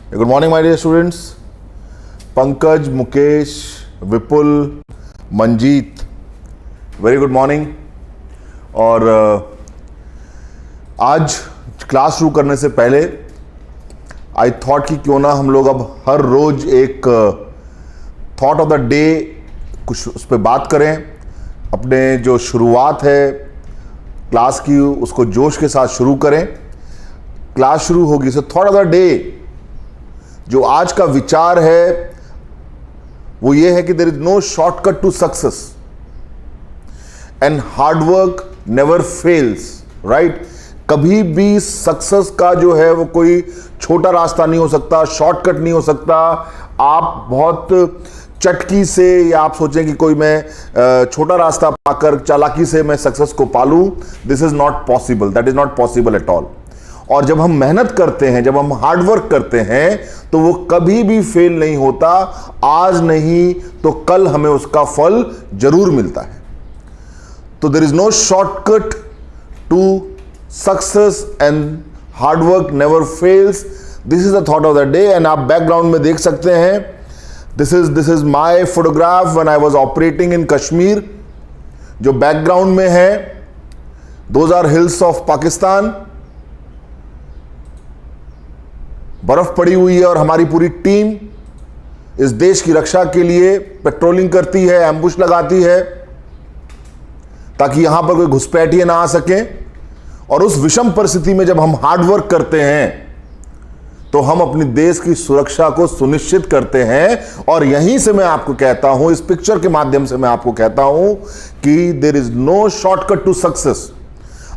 Good morning my dear students. Pankaj, Mukesh, Vipul, Manjeet, very good morning. और आज class शुरू करने से पहले आई थॉट कि क्यों ना हम लोग अब हर रोज एक थॉट ऑफ द डे कुछ उस पर बात करें। अपने जो शुरुआत है क्लास की उसको जोश के साथ शुरू करें। क्लास शुरू होगी so thought of the day जो आज का विचार है वो ये है कि there is no shortcut to success and hard work never fails, right. कभी भी सक्सेस का जो है वो कोई छोटा रास्ता नहीं हो सकता, शॉर्टकट नहीं हो सकता। आप बहुत चटकी से या आप सोचें कि कोई मैं छोटा रास्ता पाकर चालाकी से मैं सक्सेस को पालूं, this is not possible, that is not possible at all. और जब हम मेहनत करते हैं, जब हम हार्डवर्क करते हैं तो वो कभी भी फेल नहीं होता। आज नहीं तो कल हमें उसका फल जरूर मिलता है। तो there is no shortcut to success and hard work never fails. This is the thought of the day. And आप बैकग्राउंड में देख सकते हैं, this is my photograph when I was operating in Kashmir. जो बैकग्राउंड में है those are hills of Pakistan. बर्फ पड़ी हुई है और हमारी पूरी टीम इस देश की रक्षा के लिए पेट्रोलिंग करती है, एम्बुश लगाती है ताकि यहां पर कोई घुसपैठिए ना आ सके। और उस विषम परिस्थिति में जब हम हार्डवर्क करते हैं तो हम अपने देश की सुरक्षा को सुनिश्चित करते हैं। और यहीं से मैं आपको कहता हूं, इस पिक्चर के माध्यम से मैं आपको कहता हूं कि there is no shortcut to success.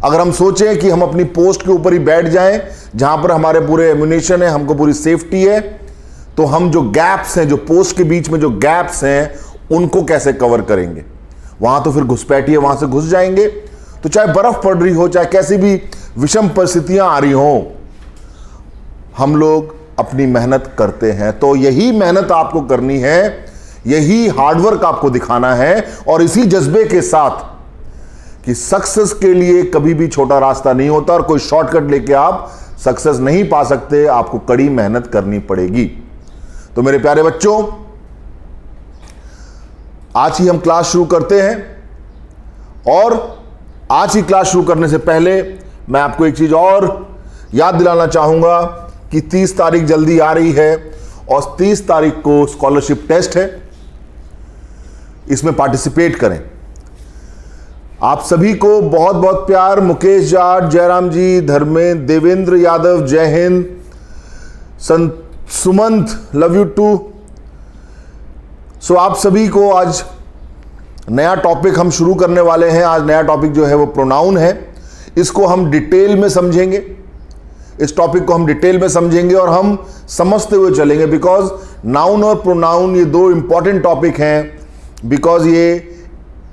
अगर हम सोचें कि हम अपनी पोस्ट के ऊपर ही बैठ जाएं जहां पर हमारे पूरे एम्युनिशन है, हमको पूरी सेफ्टी है, तो हम जो गैप्स हैं, जो पोस्ट के बीच में जो गैप्स हैं, उनको कैसे कवर करेंगे? वहां तो फिर घुसपैठिए वहां से घुस जाएंगे। तो चाहे बर्फ पड़ रही हो, चाहे कैसी भी विषम परिस्थितियां आ रही हो, हम लोग अपनी मेहनत करते हैं। तो यही मेहनत आपको करनी है, यही हार्डवर्क आपको दिखाना है। और इसी जज्बे के साथ कि सक्सेस के लिए कभी भी छोटा रास्ता नहीं होता और कोई शॉर्टकट लेके आप सक्सेस नहीं पा सकते, आपको कड़ी मेहनत करनी पड़ेगी। तो मेरे प्यारे बच्चों, आज ही हम क्लास शुरू करते हैं। और आज ही क्लास शुरू करने से पहले मैं आपको एक चीज और याद दिलाना चाहूंगा कि 30 तारीख जल्दी आ रही है और 30 तारीख को स्कॉलरशिप टेस्ट है, इसमें पार्टिसिपेट करें। आप सभी को बहुत बहुत प्यार। मुकेश जाट, जयराम जी, धर्मेंद्र, देवेंद्र यादव, जय हिंद, Sumant, love you too. So आप सभी को आज नया टॉपिक हम शुरू करने वाले हैं। आज नया टॉपिक जो है वो प्रोनाउन है। इसको हम डिटेल में समझेंगे, इस टॉपिक को हम डिटेल में समझेंगे और हम समझते हुए चलेंगे। बिकॉज नाउन और प्रोनाउन ये दो इंपॉर्टेंट टॉपिक हैं। बिकॉज ये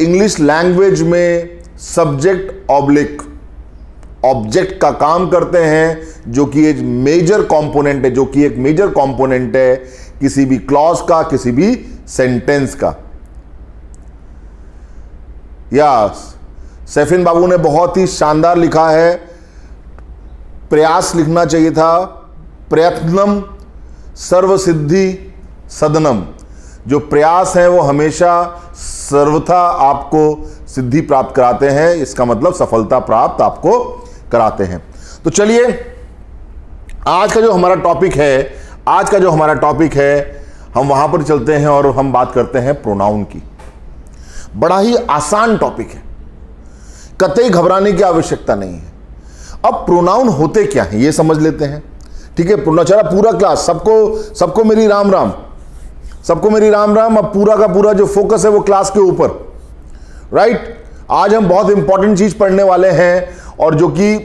इंग्लिश लैंग्वेज में सब्जेक्ट ऑब्लिक ऑब्जेक्ट का काम करते हैं, जो कि एक मेजर कंपोनेंट है, जो कि एक मेजर कंपोनेंट है किसी भी क्लॉज का, किसी भी सेंटेंस का। या सैफिन बाबू ने बहुत ही शानदार लिखा है, प्रयास लिखना चाहिए था, प्रयत्नम सर्वसिद्धि सदनम। जो प्रयास है वो हमेशा सर्वथा आपको सिद्धि प्राप्त कराते हैं, इसका मतलब सफलता प्राप्त आपको कराते हैं। तो चलिए आज का जो हमारा टॉपिक है, हम वहां पर चलते हैं और हम बात करते हैं प्रोनाउन की। बड़ा ही आसान टॉपिक है, कतई घबराने की आवश्यकता नहीं है। अब प्रोनाउन होते क्या है ये समझ लेते हैं, ठीक है। पूरा क्लास सबको मेरी राम राम, सबको मेरी राम राम। अब पूरा का पूरा जो फोकस है वो क्लास के ऊपर, राइट। आज हम बहुत इंपॉर्टेंट चीज पढ़ने वाले हैं और जो कि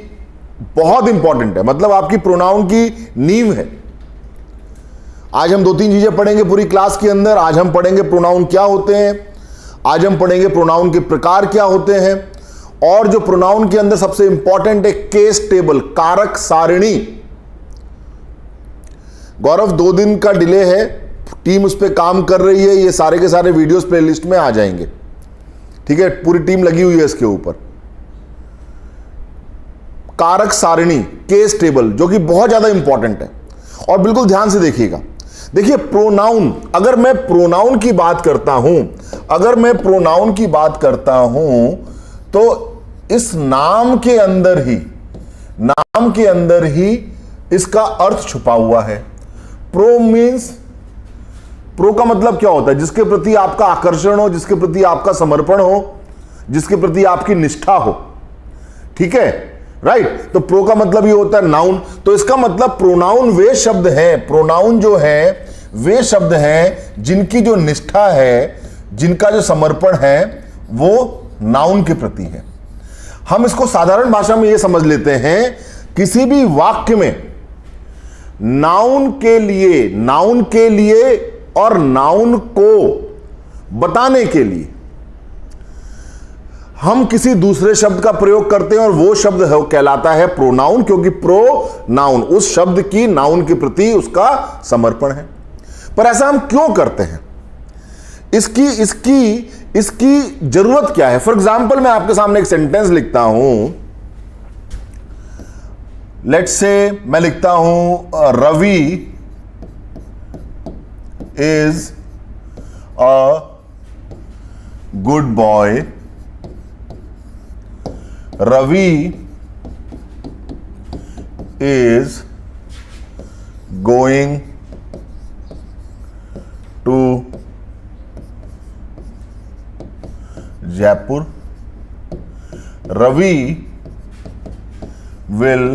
बहुत इंपॉर्टेंट है, मतलब आपकी प्रोनाउन की नींव है। आज हम 2-3 चीजें पढ़ेंगे पूरी क्लास के अंदर। आज हम पढ़ेंगे प्रोनाउन क्या होते हैं, आज हम पढ़ेंगे प्रोनाउन के प्रकार क्या होते हैं, और जो प्रोनाउन के अंदर सबसे इंपॉर्टेंट है केस टेबल, कारक सारिणी। गौरव 2 दिन का डिले है, टीम उस पर काम कर रही है। ये सारे के सारे वीडियोस प्लेलिस्ट में आ जाएंगे, ठीक है। पूरी टीम लगी हुई है इसके ऊपर। कारक सारिणी, केस टेबल, जो कि बहुत ज्यादा इंपॉर्टेंट है। और बिल्कुल ध्यान से देखिएगा। देखिए प्रोनाउन, अगर मैं प्रोनाउन की बात करता हूं, तो इस नाम के अंदर ही इसका अर्थ छुपा हुआ है। प्रो का मतलब क्या होता है? जिसके प्रति आपका आकर्षण हो, जिसके प्रति आपका समर्पण हो, जिसके प्रति आपकी निष्ठा हो। ठीक है, राइट। तो प्रो का मतलब ये होता है नाउन। तो इसका मतलब प्रोनाउन वे शब्द हैं, प्रोनाउन जो है वे शब्द हैं जिनकी जो निष्ठा है, जिनका जो समर्पण है वो नाउन के प्रति है। हम इसको साधारण भाषा में ये समझ लेते हैं, किसी भी वाक्य में नाउन के लिए और नाउन को बताने के लिए हम किसी दूसरे शब्द का प्रयोग करते हैं और वो शब्द कहलाता है प्रोनाउन, क्योंकि प्रोनाउन उस शब्द की नाउन के प्रति उसका समर्पण है। पर ऐसा हम क्यों करते हैं? इसकी जरूरत क्या है? फॉर एग्जाम्पल मैं आपके सामने एक सेंटेंस लिखता हूं। लेट्स से मैं लिखता हूं Ravi is a good boy. Ravi is going to Jaipur. Ravi will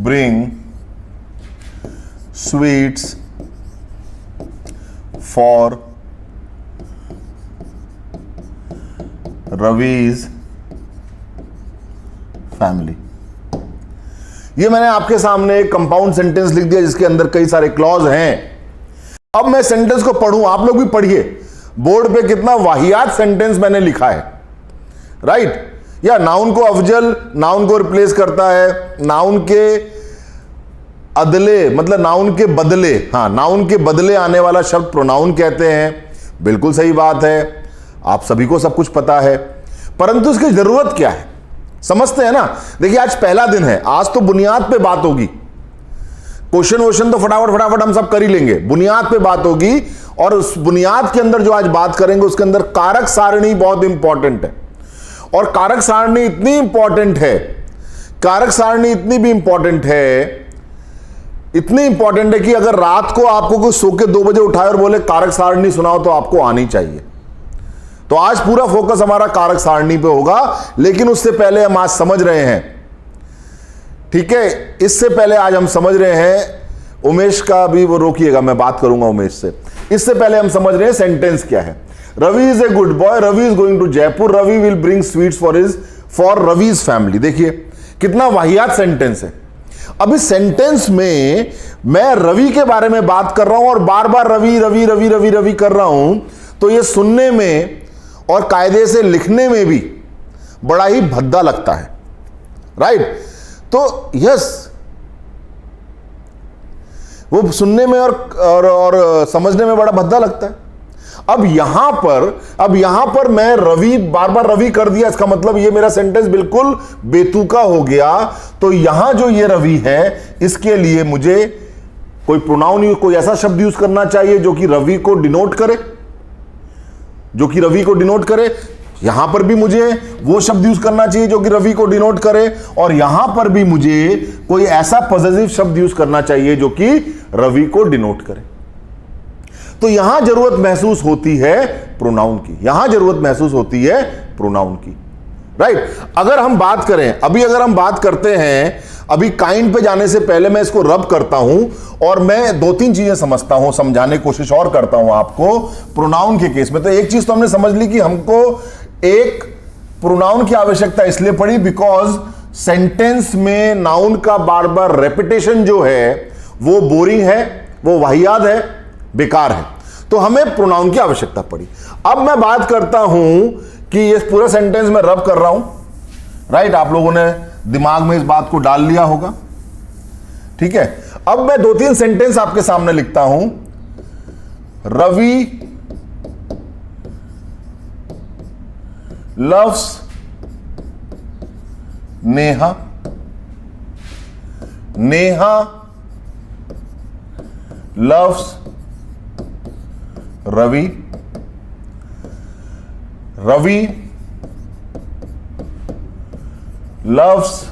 bring sweets for Ravi's family। ये मैंने आपके सामने एक कंपाउंड सेंटेंस लिख दिया जिसके अंदर कई सारे क्लॉज हैं। अब मैं सेंटेंस को पढ़ूं, आप लोग भी पढ़िए बोर्ड पे, कितना वाहियात सेंटेंस मैंने लिखा है, राइट। या नाउन को अफजल, नाउन को रिप्लेस करता है, नाउन के अदले मतलब नाउन के बदले, हाँ नाउन के बदले आने वाला शब्द प्रोनाउन कहते हैं। बिल्कुल सही बात है, आप सभी को सब कुछ पता है, परंतु इसकी जरूरत क्या है समझते हैं ना। देखिए आज पहला दिन है, आज तो बुनियाद पे बात होगी। क्वेश्चन वोश्चन तो फटाफट हम सब कर ही लेंगे, बुनियाद पे बात होगी। और उस बुनियाद के अंदर जो आज बात करेंगे उसके अंदर कारक सारणी बहुत इंपॉर्टेंट है। और कारक सारणी इतनी इंपॉर्टेंट है, कारक सारणी इतनी इंपॉर्टेंट है कि अगर रात को आपको कोई सो के 2 बजे उठाए और बोले कारक सारणी सुनाओ तो आपको आनी चाहिए। तो आज पूरा फोकस हमारा कारक सारणी पे होगा, लेकिन उससे पहले हम आज समझ रहे हैं, ठीक है, इससे पहले आज हम समझ रहे हैं, उमेश का भी वो रोकिएगा, मैं बात करूंगा उमेश से। इससे पहले हम समझ रहे हैं सेंटेंस क्या है। Ravi is a good boy, Ravi is going to Jaipur, Ravi will bring sweets for Ravi's family. देखिए कितना वाहियात सेंटेंस है। अब इस सेंटेंस में मैं रवि के बारे में बात कर रहा हूं और बार बार रवि रवि रवि रवि रवि कर रहा हूं, तो यह सुनने में और कायदे से लिखने में भी बड़ा ही भद्दा लगता है, राइट। तो यस, वो सुनने में और समझने में बड़ा भद्दा लगता है। अब यहां पर मैं रवि बार बार रवि कर दिया, इसका मतलब ये मेरा सेंटेंस बिल्कुल बेतुका हो गया। तो यहां जो ये रवि है, इसके लिए मुझे कोई प्रोनाउन, कोई ऐसा शब्द यूज करना चाहिए जो कि रवि को डिनोट करे, यहां पर भी मुझे वो शब्द यूज करना चाहिए जो कि रवि को डिनोट करे, और यहां पर भी मुझे कोई ऐसा पॉजिटिव शब्द यूज करना चाहिए जो कि रवि को डिनोट करे। तो यहां जरूरत महसूस होती है प्रोनाउन की, राइट। अगर हम बात करें, अगर हम बात करते हैं, अभी काइंड पे जाने से पहले मैं इसको रब करता हूं और मैं 2-3 चीजें समझाने की कोशिश और करता हूं आपको प्रोनाउन के केस में। तो एक चीज तो हमने समझ ली कि हमको एक प्रोनाउन की आवश्यकता इसलिए पड़ी बिकॉज सेंटेंस में नाउन का बार बार रेपिटेशन जो है वो बोरिंग है, वो वाहियात है, बेकार है, तो हमें प्रोनाउन की आवश्यकता पड़ी। अब मैं बात करता हूं कि ये पूरा सेंटेंस में रब कर रहा हूं, राइट। आप लोगों ने दिमाग में इस बात को डाल लिया होगा, ठीक है। अब मैं 2-3 सेंटेंस आपके सामने लिखता हूं। Ravi loves Neha, Neha loves Ravi. Ravi loves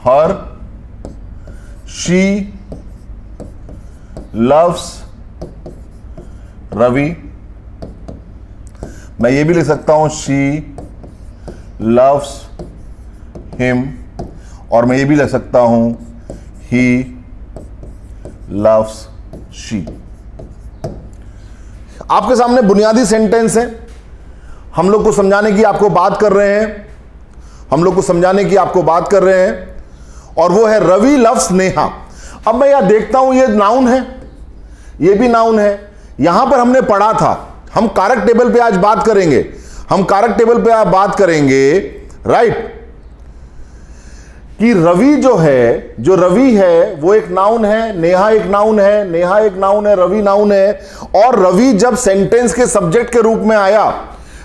her. She loves Ravi. मैं ये भी लिख सकता हूं she loves him, और मैं ये भी लिख सकता हूं he loves she. आपके सामने बुनियादी सेंटेंस है, हम लोग को समझाने की आपको बात कर रहे हैं, हम लोग को समझाने की आपको बात कर रहे हैं, और वो है रवि लव्स नेहा. अब मैं यहां देखता हूं ये नाउन है, ये भी नाउन है. यहां पर हमने पढ़ा था, हम कारक टेबल पे आज बात करेंगे, हम कारक टेबल पे आज बात करेंगे, राइट, कि रवि जो है, जो रवि है वो एक नाउन है, नेहा एक नाउन है, नेहा एक नाउन है, रवि नाउन है. और रवि जब सेंटेंस के सब्जेक्ट के रूप में आया,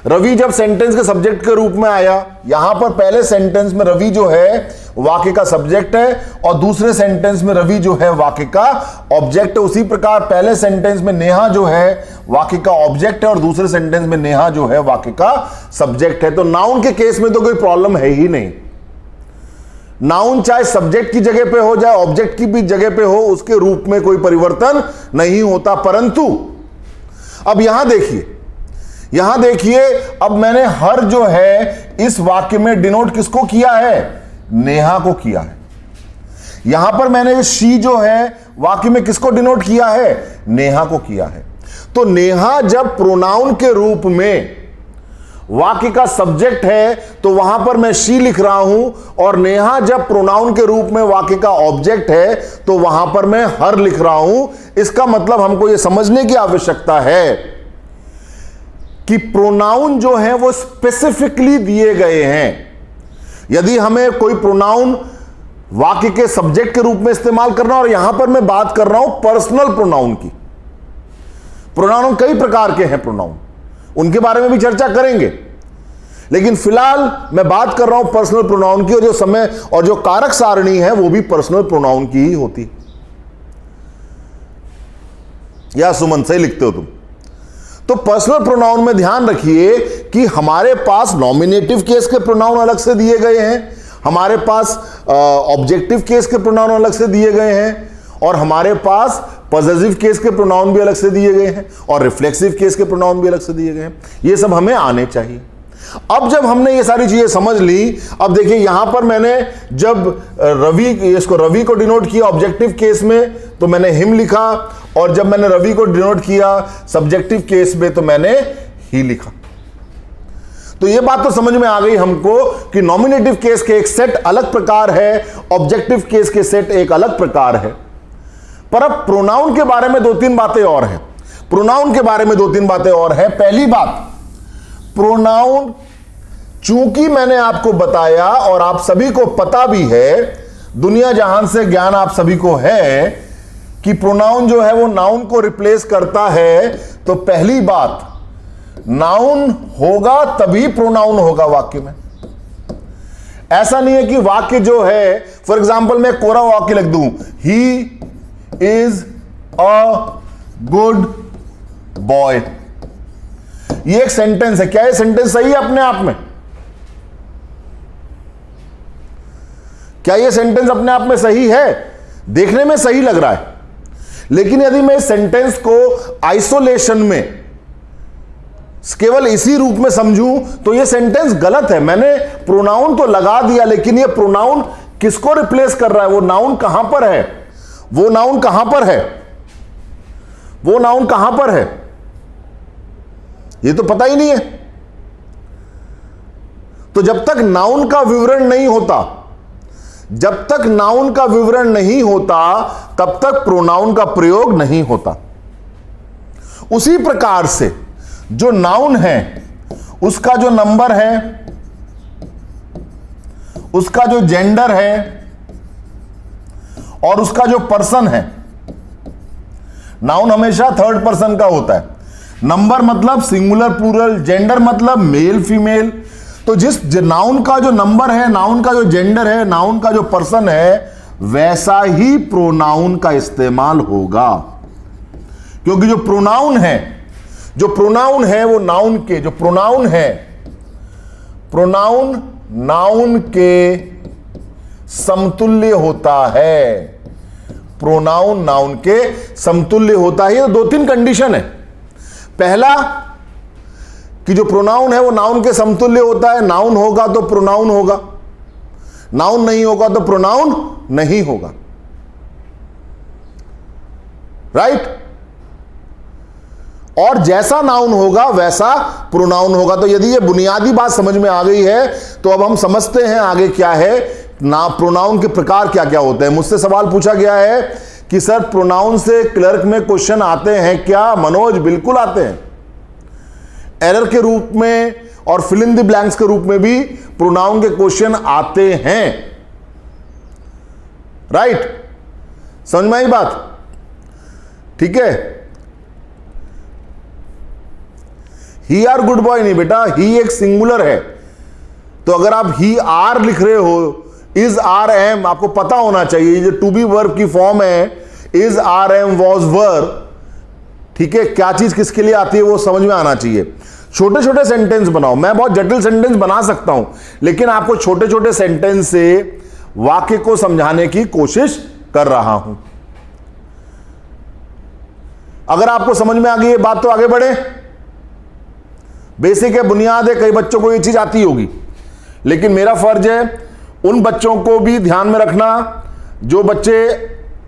रवि जब सेंटेंस के सब्जेक्ट के रूप में आया, यहां पर पहले सेंटेंस में रवि जो है वाक्य का सब्जेक्ट है, और दूसरे सेंटेंस में रवि जो है वाक्य का ऑब्जेक्ट है. उसी प्रकार पहले सेंटेंस में नेहा जो है वाक्य का ऑब्जेक्ट है, और दूसरे सेंटेंस में नेहा जो है वाक्य का सब्जेक्ट है. तो नाउन के केस में तो कोई प्रॉब्लम है ही नहीं. नाउन चाहे सब्जेक्ट की जगह पे हो, चाहे ऑब्जेक्ट की भी जगह पे हो, उसके रूप में कोई परिवर्तन नहीं होता. परंतु अब यहां देखिए, यहां देखिए, अब मैंने हर जो है इस वाक्य में डिनोट किसको किया है? नेहा को किया है. यहां पर मैंने शी जो है वाक्य में किसको डिनोट किया है? नेहा को किया है. तो नेहा जब प्रोनाउन के रूप में वाक्य का सब्जेक्ट है तो वहां पर मैं शी लिख रहा हूं, और नेहा जब प्रोनाउन के रूप में वाक्य का ऑब्जेक्ट है तो वहां पर मैं हर लिख रहा हूं. इसका मतलब हमको यह समझने की आवश्यकता है कि प्रोनाउन जो है वो स्पेसिफिकली दिए गए हैं. यदि हमें कोई प्रोनाउन वाक्य के सब्जेक्ट के रूप में इस्तेमाल करना, और यहां पर मैं बात कर रहा हूं पर्सनल प्रोनाउन की. प्रोनाउन कई प्रकार के हैं, प्रोनाउन उनके बारे में भी चर्चा करेंगे, लेकिन फिलहाल मैं बात कर रहा हूं पर्सनल प्रोनाउन की, और जो समय और जो कारक सारणी है वो भी पर्सनल प्रोनाउन की ही होती. या सुमन सही लिखते हो तुम? तो पर्सनल प्रोनाउन में ध्यान रखिए कि हमारे पास नॉमिनेटिव केस के प्रोनाउन अलग से दिए गए हैं, हमारे पास ऑब्जेक्टिव केस के प्रोनाउन अलग से दिए गए हैं, और हमारे पास पॉसेसिव केस के प्रोनाउन भी अलग से दिए गए हैं, और रिफ्लेक्सिव केस के प्रोनाउन भी अलग से दिए गए हैं. ये सब हमें आने चाहिए. अब जब हमने ये सारी चीजें समझ ली, अब देखिए यहां पर मैंने जब रवि को डिनोट किया ऑब्जेक्टिव केस में तो मैंने हिम लिखा, और जब मैंने रवि को डिनोट किया सब्जेक्टिव केस में तो मैंने ही लिखा. तो ये बात तो समझ में आ गई हमको कि नॉमिनेटिव केस के एक सेट अलग प्रकार है, ऑब्जेक्टिव केस के सेट एक अलग प्रकार है. पर अब प्रोनाउन के बारे में दो तीन बातें और हैं. प्रोनाउन के बारे में दो तीन बातें और हैं. पहली बात, प्रोनाउन चूंकि मैंने आपको बताया और आप सभी को पता भी है, दुनिया जहान से ज्ञान आप सभी को है कि प्रोनाउन जो है वो नाउन को रिप्लेस करता है, तो पहली बात, नाउन होगा तभी प्रोनाउन होगा वाक्य में. ऐसा नहीं है कि वाक्य जो है, फॉर एग्जाम्पल मैं कोरा वाक्य लिख दूं, he is a good boy. ये एक सेंटेंस है. क्या ये सेंटेंस सही है अपने आप में? क्या ये सेंटेंस अपने आप में सही है? देखने में सही लग रहा है, लेकिन यदि मैं इस सेंटेंस को आइसोलेशन में केवल इसी रूप में समझूं तो ये सेंटेंस गलत है. मैंने प्रोनाउन तो लगा दिया, लेकिन ये प्रोनाउन किसको रिप्लेस कर रहा है? वो नाउन कहां पर है? वो नाउन कहां पर है? वो नाउन कहां पर है? ये तो पता ही नहीं है. तो जब तक नाउन का विवरण नहीं होता, जब तक नाउन का विवरण नहीं होता, तब तक प्रोनाउन का प्रयोग नहीं होता. उसी प्रकार से जो नाउन है उसका जो नंबर है, उसका जो जेंडर है, और उसका जो पर्सन है, नाउन हमेशा थर्ड पर्सन का होता है. नंबर मतलब सिंगुलर प्लूरल, जेंडर मतलब मेल फीमेल. तो जिस नाउन का जो नंबर है, नाउन का जो जेंडर है, नाउन का जो पर्सन है, वैसा ही प्रोनाउन का इस्तेमाल होगा, क्योंकि जो प्रोनाउन है वो नाउन के, जो प्रोनाउन है प्रोनाउन नाउन के समतुल्य होता है, प्रोनाउन नाउन के समतुल्य होता है। ये तो 2-3 कंडीशन है। पहला कि जो प्रोनाउन है वो नाउन के समतुल्य होता है, नाउन होगा तो प्रोनाउन होगा, नाउन नहीं होगा तो प्रोनाउन नहीं होगा, राइट। और जैसा नाउन होगा वैसा प्रोनाउन होगा। तो यदि ये बुनियादी बात समझ में आ गई है तो अब हम समझते हैं आगे क्या है ना, प्रोनाउन के प्रकार क्या क्या होते हैं। मुझसे सवाल पूछा गया है कि सर प्रोनाउन से क्लर्क में क्वेश्चन आते हैं क्या? मनोज, बिल्कुल आते हैं। एरर के रूप में और फिल इन द ब्लैंक्स के रूप में भी प्रोनाउन के क्वेश्चन आते हैं, राइट। समझ में आई बात? ठीक है। ही आर गुड बॉय नहीं बेटा, ही एक सिंगुलर है। तो अगर आप ही आर लिख रहे हो, इज आर एम, आपको पता होना चाहिए जो टू बी वर्ब की फॉर्म है, is are am was were, ठीक है। क्या चीज किसके लिए आती है वो समझ में आना चाहिए। छोटे छोटे सेंटेंस बनाओ। मैं बहुत जटिल सेंटेंस बना सकता हूं, लेकिन आपको छोटे छोटे सेंटेंस से वाक्य को समझाने की कोशिश कर रहा हूं। अगर आपको समझ में आ गई ये बात तो आगे बढ़े। बेसिक है, बुनियाद है, कई बच्चों को ये चीज आती होगी, लेकिन मेरा फर्ज है उन बच्चों को भी ध्यान में रखना जो बच्चे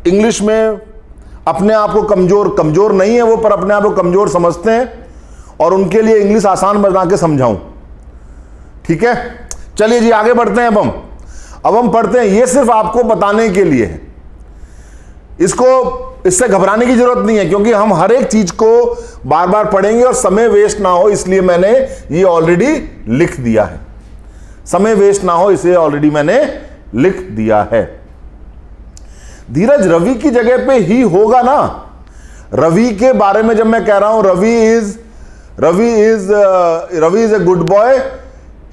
इंग्लिश में अपने आप को कमजोर नहीं है वो, पर अपने आप को कमजोर समझते हैं, और उनके लिए इंग्लिश आसान बना के समझाऊं। ठीक है, चलिए जी आगे बढ़ते हैं। अब हम पढ़ते हैं। ये सिर्फ आपको बताने के लिए है, इससे घबराने की जरूरत नहीं है, क्योंकि हम हर एक चीज को बार बार पढ़ेंगे और समय वेस्ट ना हो इसलिए मैंने ये ऑलरेडी लिख दिया है। समय वेस्ट ना हो इसे ऑलरेडी मैंने लिख दिया है। धीरज, रवि की जगह पे ही होगा ना। रवि के बारे में जब मैं कह रहा हूं Ravi is a good boy,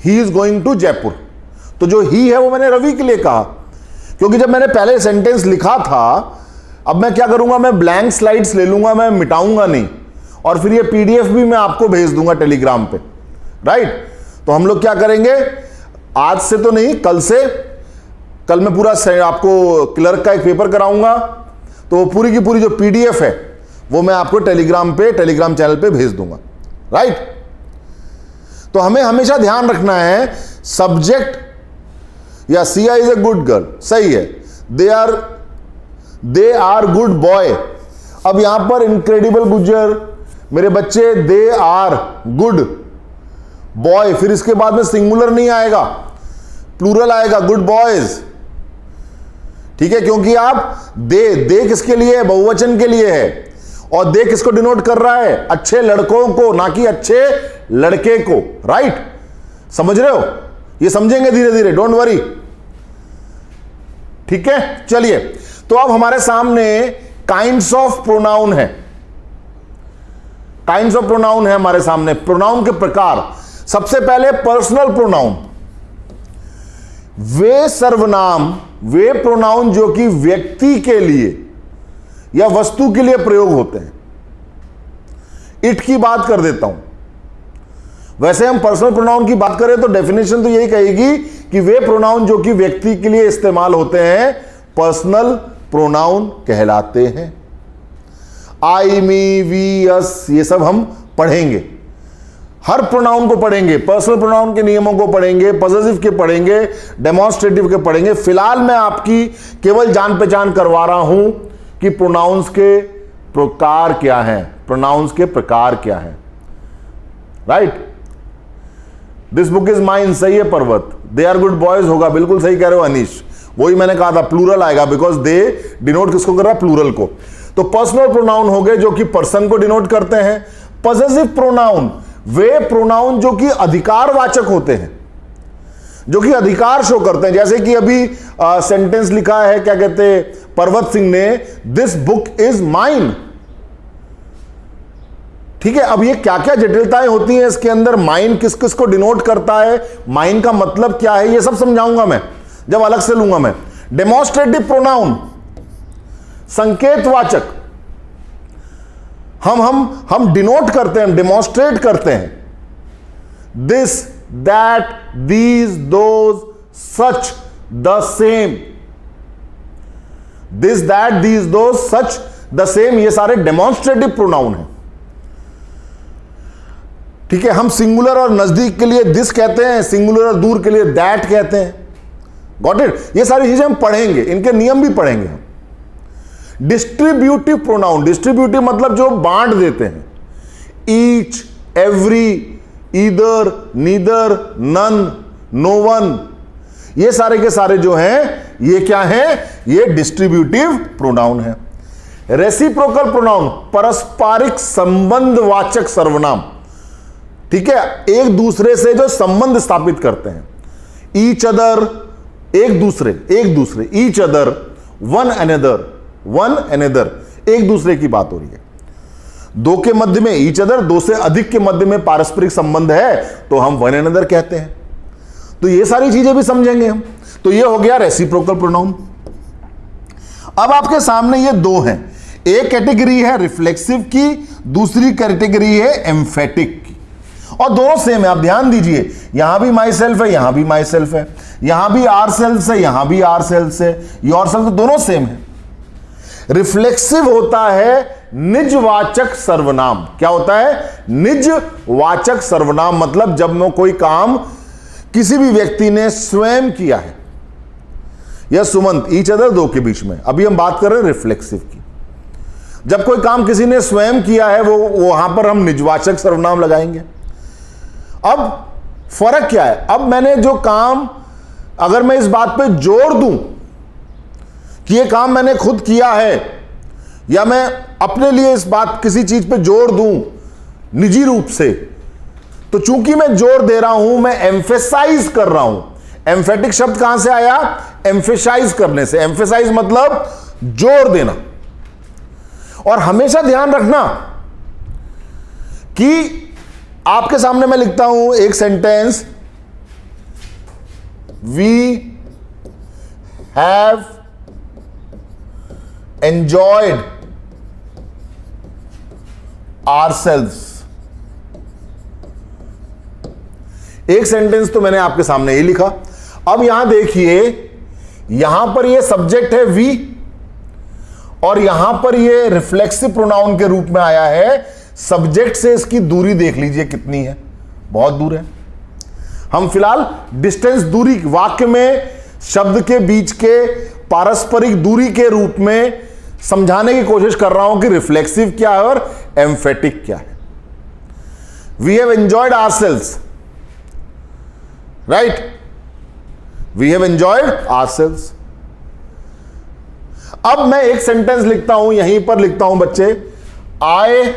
he is going to Jaipur, तो जो ही है वो मैंने रवि के लिए कहा, क्योंकि जब मैंने पहले सेंटेंस लिखा था, अब मैं क्या करूंगा, मैं ब्लैंक स्लाइड्स ले लूंगा, मैं मिटाऊंगा नहीं, और फिर ये पीडीएफ भी मैं आपको भेज दूंगा टेलीग्राम पे, राइट। तो हम लोग क्या करेंगे, आज से तो नहीं, कल मैं पूरा आपको क्लर्क का एक पेपर कराऊंगा, तो पूरी की पूरी जो पीडीएफ है वो मैं आपको टेलीग्राम चैनल पे भेज दूंगा, राइट। तो हमें हमेशा ध्यान रखना है सब्जेक्ट, या Siya is a good girl, सही है, दे आर गुड बॉय। अब यहां पर इनक्रेडिबल गुज्जर, मेरे बच्चे, दे आर गुड बॉय, फिर इसके बाद में सिंगुलर नहीं आएगा, प्लूरल आएगा, गुड बॉयज। ठीक है, क्योंकि आप दे किसके लिए है, बहुवचन के लिए है, और दे किसको डिनोट कर रहा है, अच्छे लड़कों को, ना कि अच्छे लड़के को, राइट। समझ रहे हो, ये समझेंगे धीरे धीरे, डोंट वरी। ठीक है, चलिए। तो अब हमारे सामने काइंड्स ऑफ प्रोनाउन है, काइंड्स ऑफ प्रोनाउन है हमारे सामने, प्रोनाउन के प्रकार। सबसे पहले पर्सनल प्रोनाउन, वे सर्वनाम, वे प्रोनाउन जो कि व्यक्ति के लिए या वस्तु के लिए प्रयोग होते हैं। इट की बात कर देता हूं। वैसे हम पर्सनल प्रोनाउन की बात करें तो डेफिनेशन तो यही कहेगी कि वे प्रोनाउन जो कि व्यक्ति के लिए इस्तेमाल होते हैं पर्सनल प्रोनाउन कहलाते हैं। आई, मी, वी, अस, ये सब हम पढ़ेंगे, हर प्रोनाउन को पढ़ेंगे, पर्सनल प्रोनाउन के नियमों को पढ़ेंगे, पॉसेसिव के पढ़ेंगे, डेमोन्स्ट्रेटिव के पढ़ेंगे। फिलहाल मैं आपकी केवल जान पहचान करवा रहा हूं कि प्रोनाउंस के प्रकार क्या हैं, प्रोनाउंस के प्रकार क्या हैं, right. This book is mine, सही है पर्वत। दे आर गुड बॉयज होगा, बिल्कुल सही कह रहे हो अनीश, वही मैंने कहा था, प्लूरल आएगा, बिकॉज दे डिनोट किसको कर रहा है, प्लूरल को। तो पर्सनल प्रोनाउन हो गए जो कि पर्सन को डिनोट करते हैं। पॉसेसिव प्रोनाउन, वे प्रोनाउन जो कि अधिकारवाचक होते हैं, जो कि अधिकार शो करते हैं। जैसे कि अभी सेंटेंस लिखा है, क्या कहते हैं, पर्वत सिंह ने, दिस बुक इज माइन। ठीक है, अब ये क्या क्या जटिलताएं होती हैं इसके अंदर, माइन किस किस को डिनोट करता है, माइन का मतलब क्या है, ये सब समझाऊंगा मैं जब अलग से लूंगा मैं। डेमोन्स्ट्रेटिव प्रोनाउन संकेतवाचक, हम डिनोट करते हैं, डेमोन्स्ट्रेट करते हैं। This, that, these, those, such, the same. This, that, these, those, such, the same, ये सारे डेमोन्स्ट्रेटिव प्रोनाउन हैं। ठीक है, हम सिंगुलर और नजदीक के लिए दिस कहते हैं, सिंगुलर और दूर के लिए दैट कहते हैं। Got it? ये सारी चीजें हम पढ़ेंगे, इनके नियम भी पढ़ेंगे हम। डिस्ट्रीब्यूटिव प्रोनाउन, डिस्ट्रीब्यूटिव मतलब जो बांट देते हैं। Each, every, either, neither, none, no one, ये सारे के सारे जो हैं ये क्या हैं? ये डिस्ट्रीब्यूटिव प्रोनाउन है। रेसिप्रोकल प्रोनाउन पारस्परिक संबंधवाचक सर्वनाम। ठीक है, एक दूसरे से जो संबंध स्थापित करते हैं। ईच अदर, एक दूसरे, each other, one another, one another, एक दूसरे की बात हो रही है। दो के मध्य में ईच अदर, दो से अधिक के मध्य में पारस्परिक संबंध है तो हम वन अनदर कहते हैं। तो ये सारी चीजें भी समझेंगे हम। तो ये हो गया रेसिप्रोकल प्रोनाउन। अब आपके सामने ये दो हैं, एक कैटेगरी है रिफ्लेक्सिव की, दूसरी कैटेगरी है एम्फेटिक की, और दोनों सेम है। आप ध्यान दीजिए, यहां भी माई सेल्फ है, यहां भी माई सेल्फ है, यहां भी आर सेल्फ है, यहां भी आर सेल्फ है, योर सेल्फ, दोनों सेम है। रिफ्लेक्सिव होता है निजवाचक सर्वनाम। क्या होता है? निजवाचक सर्वनाम, मतलब जब में कोई काम किसी भी व्यक्ति ने स्वयं किया है, या सुमंत, ईच अदर, दो के बीच में। अभी हम बात कर रहे हैं रिफ्लेक्सिव की। जब कोई काम किसी ने स्वयं किया है, वो वहां पर हम निजवाचक सर्वनाम लगाएंगे। अब फर्क क्या है? अब मैंने जो काम, अगर मैं इस बात पे जोर दूं कि ये काम मैंने खुद किया है, या मैं अपने लिए इस बात, किसी चीज पे जोर दूं निजी रूप से, तो चूंकि मैं जोर दे रहा हूं, मैं एम्फेसाइज कर रहा हूं। एम्फेटिक शब्द कहां से आया? एम्फेसाइज करने से। एम्फेसाइज मतलब जोर देना। और हमेशा ध्यान रखना कि आपके सामने मैं लिखता हूं एक sentence, we have enjoyed ourselves। एक सेंटेंस तो मैंने आपके सामने ये लिखा। अब यहां देखिए, यहां पर ये सब्जेक्ट है वी, और यहां पर ये रिफ्लेक्सिव प्रोनाउन के रूप में आया है। सब्जेक्ट से इसकी दूरी देख लीजिए कितनी है, बहुत दूर है। हम फिलहाल डिस्टेंस, दूरी, वाक्य में शब्द के बीच के पारस्परिक दूरी के रूप में समझाने की कोशिश कर रहा हूं कि रिफ्लेक्सिव क्या है और एम्फेटिक क्या है। We have enjoyed ourselves, right? We have enjoyed ourselves. अब मैं एक सेंटेंस लिखता हूं, यहीं पर लिखता हूं बच्चे, I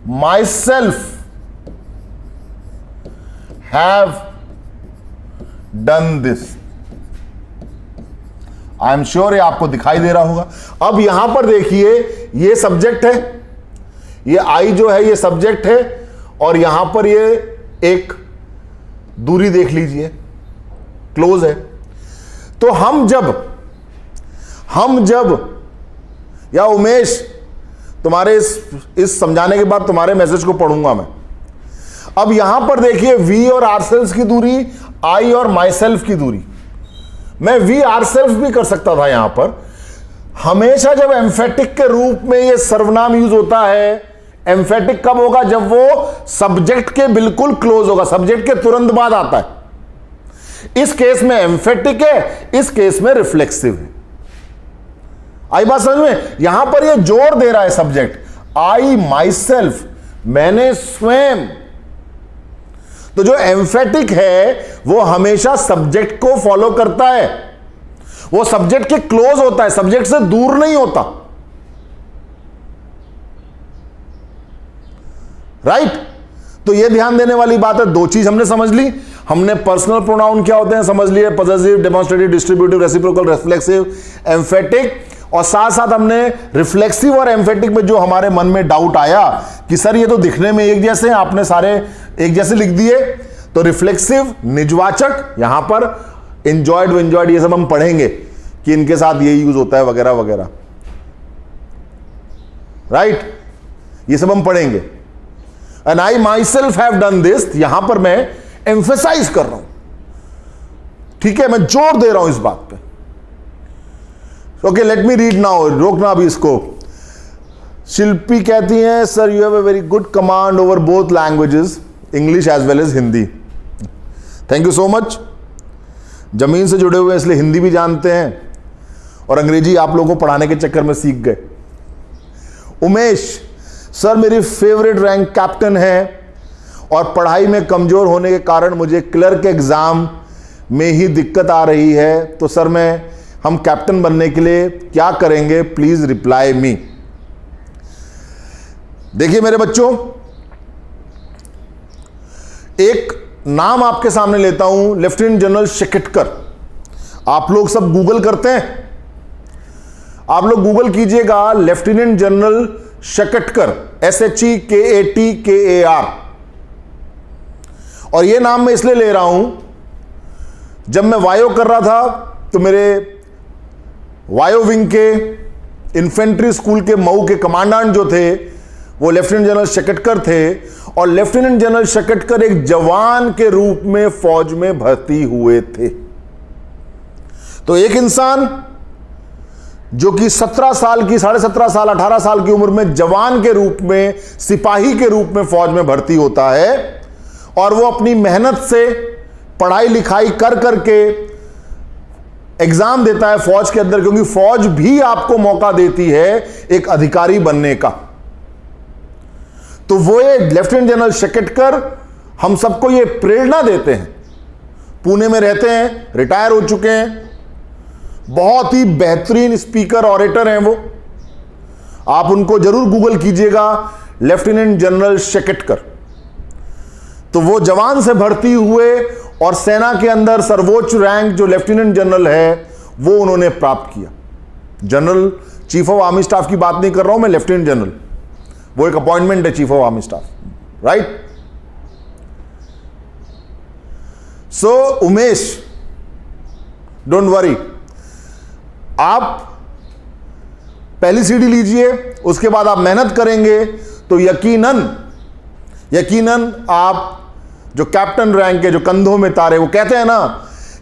myself have done this. I am sure ये आपको दिखाई दे रहा होगा। अब यहां पर देखिए, ये सब्जेक्ट है, ये आई जो है ये सब्जेक्ट है, और यहां पर ये एक दूरी देख लीजिए, क्लोज है। तो हम जब या उमेश, तुम्हारे इस समझाने के बाद तुम्हारे मैसेज को पढ़ूंगा मैं। अब यहां पर देखिए, वी और आरसेल्फ की दूरी, आई और माई सेल्फ की दूरी। मैं वी आर सेल्फ भी कर सकता था यहां पर। हमेशा जब एम्फेटिक के रूप में ये सर्वनाम यूज होता है, एम्फेटिक कब होगा? जब वो सब्जेक्ट के बिल्कुल क्लोज होगा, सब्जेक्ट के तुरंत बाद आता है। इस केस में एम्फेटिक है, इस केस में रिफ्लेक्सिव है। आई बात समझ में? यहां पर ये जोर दे रहा है सब्जेक्ट, आई माई सेल्फ, मैंने स्वयं। तो जो एम्फेटिक है वो हमेशा सब्जेक्ट को फॉलो करता है, वो सब्जेक्ट के क्लोज होता है, सब्जेक्ट से दूर नहीं होता, राइट? तो ये ध्यान देने वाली बात है। दो चीज हमने समझ ली। हमने पर्सनल प्रोनाउन क्या होते हैं समझ लिए, possessive, demonstrative, distributive, reciprocal, reflexive, emphatic, और साथ साथ हमने रिफ्लेक्सिव और एम्फेटिक में जो हमारे मन में डाउट आया कि सर ये तो दिखने में एक जैसे हैं, आपने सारे एक जैसे लिख दिए। तो रिफ्लेक्सिव निजवाचक, यहां पर एंजॉयड ये सब हम पढ़ेंगे कि इनके साथ ये यूज होता है वगैरह वगैरह, राइट? ये सब हम पढ़ेंगे। And I myself have done this, यहां पर मैं एम्फेसाइज कर रहा हूं, ठीक है, मैं जोर दे रहा हूं इस बात पे। Okay, let me read now, रोकना अभी इसको। शिल्पी कहती हैं, sir you have a very good command over both languages, English as well as Hindi. Thank you so much. जमीन से जुड़े हुए हैं इसलिए हिंदी भी जानते हैं और अंग्रेजी आप लोगों को पढ़ाने के चक्कर में सीख गए। उमेश, सर मेरी फेवरेट रैंक कैप्टन है और पढ़ाई में कमजोर होने के कारण मुझे क्लर्क एग्जाम में ही दिक्कत आ रही है, तो सर हम कैप्टन बनने के लिए क्या करेंगे, प्लीज रिप्लाई मी। देखिए मेरे बच्चों, एक नाम आपके सामने लेता हूं, लेफ्टिनेंट जनरल शेकटकर। आप लोग सब गूगल करते हैं, आप लोग गूगल कीजिएगा लेफ्टिनेंट जनरल शेकटकर, SHEKATKAR। और यह नाम मैं इसलिए ले रहा हूं, जब मैं वायो कर रहा था तो मेरे वायो विंग के इन्फेंट्री स्कूल के मऊ के कमांडेंट जो थे वो लेफ्टिनेंट जनरल शेकटकर थे, और लेफ्टिनेंट जनरल शेकटकर एक जवान के रूप में फौज में भर्ती हुए थे। तो एक इंसान जो कि 17 साल की, 17.5 साल, 18 साल की उम्र में जवान के रूप में, सिपाही के रूप में फौज में भर्ती होता है और वो अपनी मेहनत से पढ़ाई लिखाई कर करके एग्जाम देता है फौज के अंदर, क्योंकि फौज भी आपको मौका देती है एक अधिकारी बनने का। तो वो ये लेफ्टिनेंट जनरल शेकटकर हम सबको ये प्रेरणा देते हैं। पुणे में रहते हैं, रिटायर हो चुके हैं, बहुत ही बेहतरीन स्पीकर ऑरेटर हैं वो। आप उनको जरूर गूगल कीजिएगा, लेफ्टिनेंट जनरल शेकटकर। तो वो जवान से भर्ती हुए और सेना के अंदर सर्वोच्च रैंक जो लेफ्टिनेंट जनरल है वो उन्होंने प्राप्त किया। General chief of army staff की बात नहीं कर रहा हूं मैं, लेफ्टिनेंट जनरल वो एक अपॉइंटमेंट है chief of army staff, right? So Umesh, don't worry, आप पहली सीढ़ी लीजिए, उसके बाद आप मेहनत करेंगे तो यकीनन आप जो कैप्टन रैंक के, जो कंधों में तारे, वो कहते हैं ना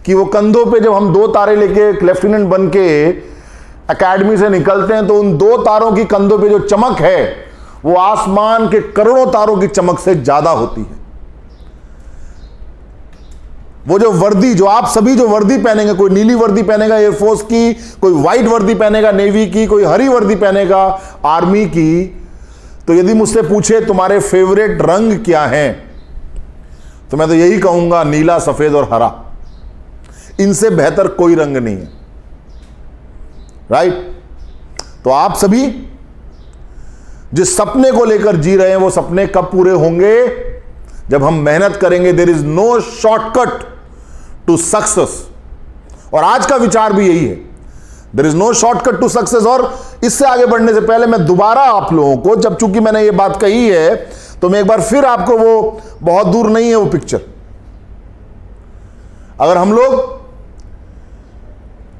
कि वो कंधों पे जब हम 2 तारे लेके एक लेफ्टिनेंट बन के एकेडमी से निकलते हैं तो उन 2 तारों की कंधों पे जो चमक है वो आसमान के करोड़ों तारों की चमक से ज्यादा होती है। वो जो वर्दी, जो आप सभी जो वर्दी पहनेंगे, कोई नीली वर्दी पहनेगा एयरफोर्स की, कोई व्हाइट वर्दी पहनेगा नेवी की, कोई हरी वर्दी पहनेगा आर्मी की, तो यदि मुझसे पूछे तुम्हारे फेवरेट रंग क्या हैं, तो मैं तो यही कहूंगा नीला, सफेद और हरा। इनसे बेहतर कोई रंग नहीं है, राइट? तो आप सभी जिस सपने को लेकर जी रहे हैं वो सपने कब पूरे होंगे? जब हम मेहनत करेंगे। There is no shortcut to success, और आज का विचार भी यही है, there is no shortcut to success. और इससे आगे बढ़ने से पहले मैं दोबारा आप लोगों को, जब चूंकि मैंने ये बात कही है तो मैं एक बार फिर आपको, वो बहुत दूर नहीं है वो पिक्चर, अगर हम लोग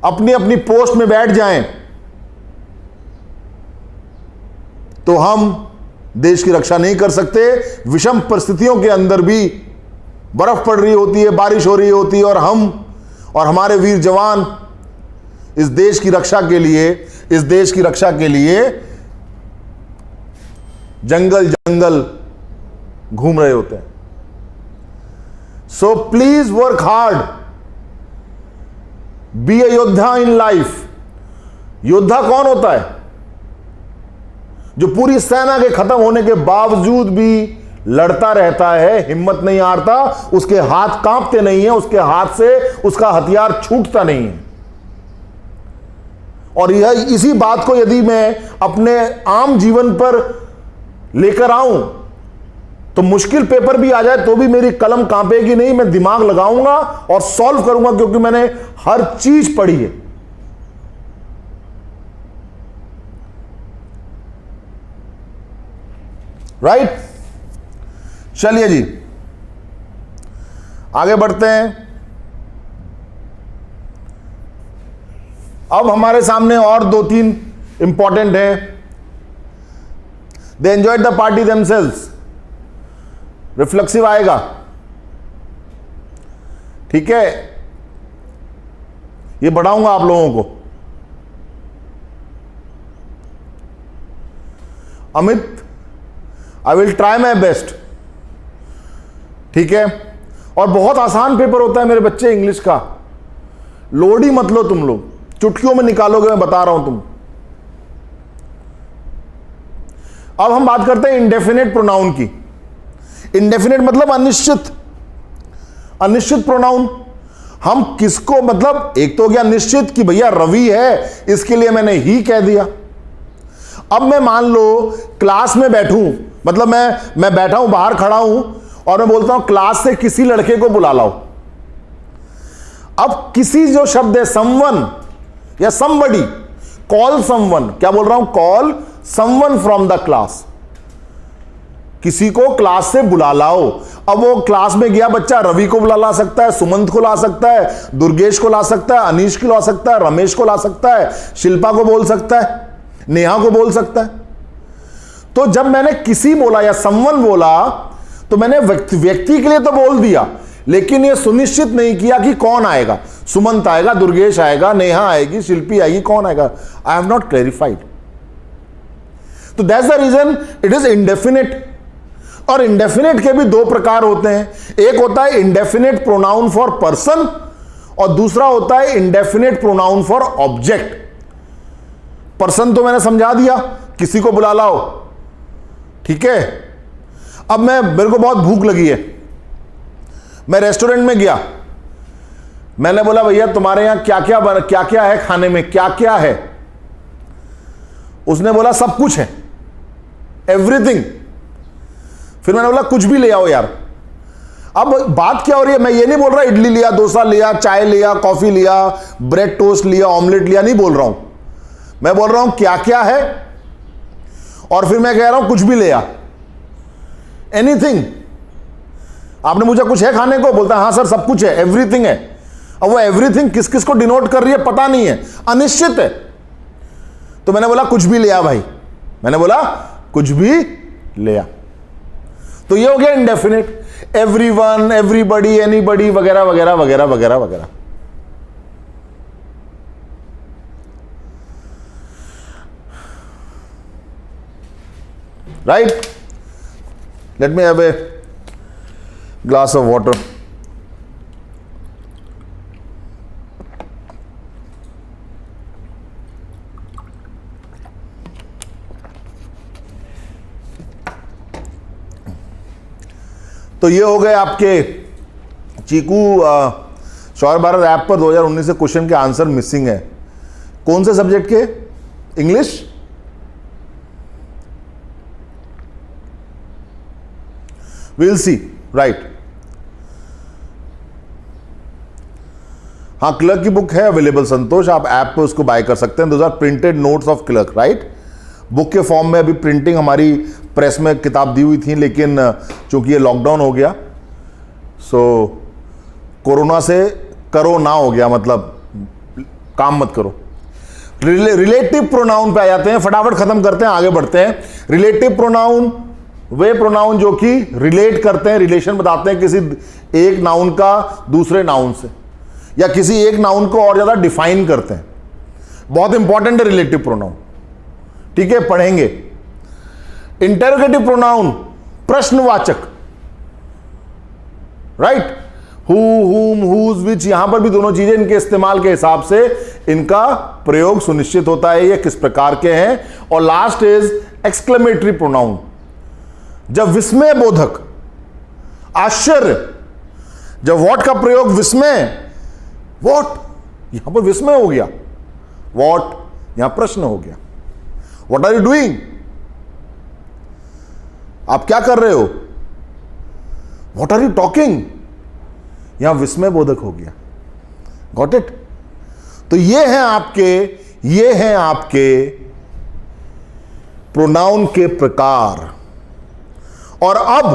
अपनी अपनी पोस्ट में बैठ जाएं तो हम देश की रक्षा नहीं कर सकते। विषम परिस्थितियों के अंदर भी बर्फ पड़ रही होती है, बारिश हो रही होती है, और हम और हमारे वीर जवान इस देश की रक्षा के लिए जंगल जंगल घूम रहे होते हैं। So please work hard, be a योद्धा इन लाइफ। योद्धा कौन होता है? जो पूरी सेना के खत्म होने के बावजूद भी लड़ता रहता है, हिम्मत नहीं हारता, उसके हाथ कांपते नहीं है, उसके हाथ से उसका हथियार छूटता नहीं है। और यह, इसी बात को यदि मैं अपने आम जीवन पर लेकर आऊं तो मुश्किल पेपर भी आ जाए तो भी मेरी कलम कांपेगी नहीं, मैं दिमाग लगाऊंगा और सॉल्व करूंगा, क्योंकि मैंने हर चीज पढ़ी है। राइट? चलिए जी आगे बढ़ते हैं। अब हमारे सामने और 2-3 इंपॉर्टेंट है। They enjoyed the party themselves, reflexive आएगा, ठीक है, ये बढ़ाऊंगा आप लोगों को। Amit, I will try my best, ठीक है। और बहुत आसान पेपर होता है मेरे बच्चे इंग्लिश का, लोड ही मत लो तुम लोग, चुटकियों में निकालोगे, मैं बता रहा हूं तुम। अब हम बात करते हैं इंडेफिनेट प्रोनाउन की। इंडेफिनेट मतलब अनिश्चित, अनिश्चित प्रोनाउन। हम किसको, मतलब एक तो हो गया निश्चित कि भैया रवि है, इसके लिए मैंने ही कह दिया। अब मैं मान लो क्लास में बैठूं, मतलब मैं बैठा हूं, बाहर खड़ा हूं और मैं बोलता हूं क्लास से किसी लड़के को बुला लाओ। अब किसी जो शब्द है समवन या समबडी, कॉल समवन, क्या बोल रहा हूं, call someone from the class, किसी को क्लास से बुला लाओ। अब वो क्लास में गया बच्चा, रवि को बुला ला सकता है, सुमंत को ला सकता है, दुर्गेश को ला सकता है, अनीश को ला सकता है, रमेश को ला सकता है, शिल्पा को बोल सकता है, नेहा को बोल सकता है। तो जब मैंने किसी बोला या समवन बोला तो मैंने व्यक्ति के लिए तो बोल दिया, लेकिन यह सुनिश्चित नहीं किया कि कौन आएगा, सुमंत आएगा, दुर्गेश आएगा, नेहा आएगी, शिल्पी आएगी, कौन आएगा, आई हैव नॉट क्लैरिफाइड। तो that's the reason it is indefinite. और इंडेफिनिट के भी 2 प्रकार होते हैं, एक होता है इंडेफिनिट प्रोनाउन फॉर पर्सन और दूसरा होता है indefinite pronoun for object. Person तो मैंने समझा दिया, किसी को बुला लाओ, ठीक है। अब मेरे को बहुत भूख लगी है, मैं रेस्टोरेंट में गया, मैंने बोला भैया तुम्हारे यहां क्या क्या है खाने में, क्या क्या है। उसने बोला सब कुछ है, एवरीथिंग। फिर मैंने बोला कुछ भी ले आओ यार। अब बात क्या हो रही है, मैं ये नहीं बोल रहा इडली लिया, डोसा लिया, चाय लिया, कॉफी लिया, ब्रेड टोस्ट लिया, ऑमलेट लिया, नहीं बोल रहा हूं। मैं बोल रहा हूं क्या क्या है, और फिर मैं कह रहा हूं कुछ भी ले आ, एनीथिंग। आपने मुझे कुछ है खाने को, बोलता है हाँ सर सब कुछ है, एवरीथिंग है। अब वो एवरीथिंग किस किस को डिनोट कर रही है पता नहीं है, अनिश्चित है। तो मैंने बोला कुछ भी ले आ भाई, मैंने बोला कुछ भी ले आ। तो ये हो गया इंडेफिनिट, एवरीवन, एवरीबडी, एनीबडी वगैरह वगैरह वगैरह वगैरह वगैरह। Right, let me have a glass of water. तो ये हो गए आपके चीकू शौर्य भारत ऐप पर 2019 से क्वेश्चन के आंसर मिसिंग है। कौन से सब्जेक्ट के? English, will see, right. हाँ, क्लर्क की बुक है अवेलेबल संतोष, आप ऐप पे उसको बाय कर सकते हैं। Those are printed notes of clerk, right. Book के फॉर्म में अभी प्रिंटिंग हमारी प्रेस में किताब दी हुई थी, लेकिन चूंकि ये लॉकडाउन हो गया, सो कोरोना से करो ना हो गया, मतलब काम मत करो। रिलेटिव प्रोनाउन पे आ जाते हैं, फटाफट खत्म करते हैं, आगे बढ़ते हैं। रिलेटिव प्रोनाउन वे प्रोनाउन जो कि रिलेट करते हैं, रिलेशन बताते हैं किसी एक नाउन का दूसरे नाउन से, या किसी एक नाउन को और ज्यादा डिफाइन करते हैं। बहुत इंपॉर्टेंट है रिलेटिव प्रोनाउन, ठीक है, पढ़ेंगे। इंटरोगेटिव प्रोनाउन प्रश्नवाचक, राइट, हु, हुम, हुज, विच, यहां पर भी दोनों चीजें इनके इस्तेमाल के हिसाब से इनका प्रयोग सुनिश्चित होता है ये किस प्रकार के हैं। और लास्ट इज एक्सक्लेमेटरी प्रोनाउन, जब विस्मय बोधक, आश्चर्य, जब वॉट का प्रयोग विस्मय, वॉट, यहां पर विस्मय हो गया, वॉट यहां प्रश्न हो गया, वॉट आर यू डूइंग, आप क्या कर रहे हो, वॉट आर यू टॉकिंग, यहां विस्मय बोधक हो गया। Got it. तो ये हैं आपके प्रोनाउन के प्रकार। और अब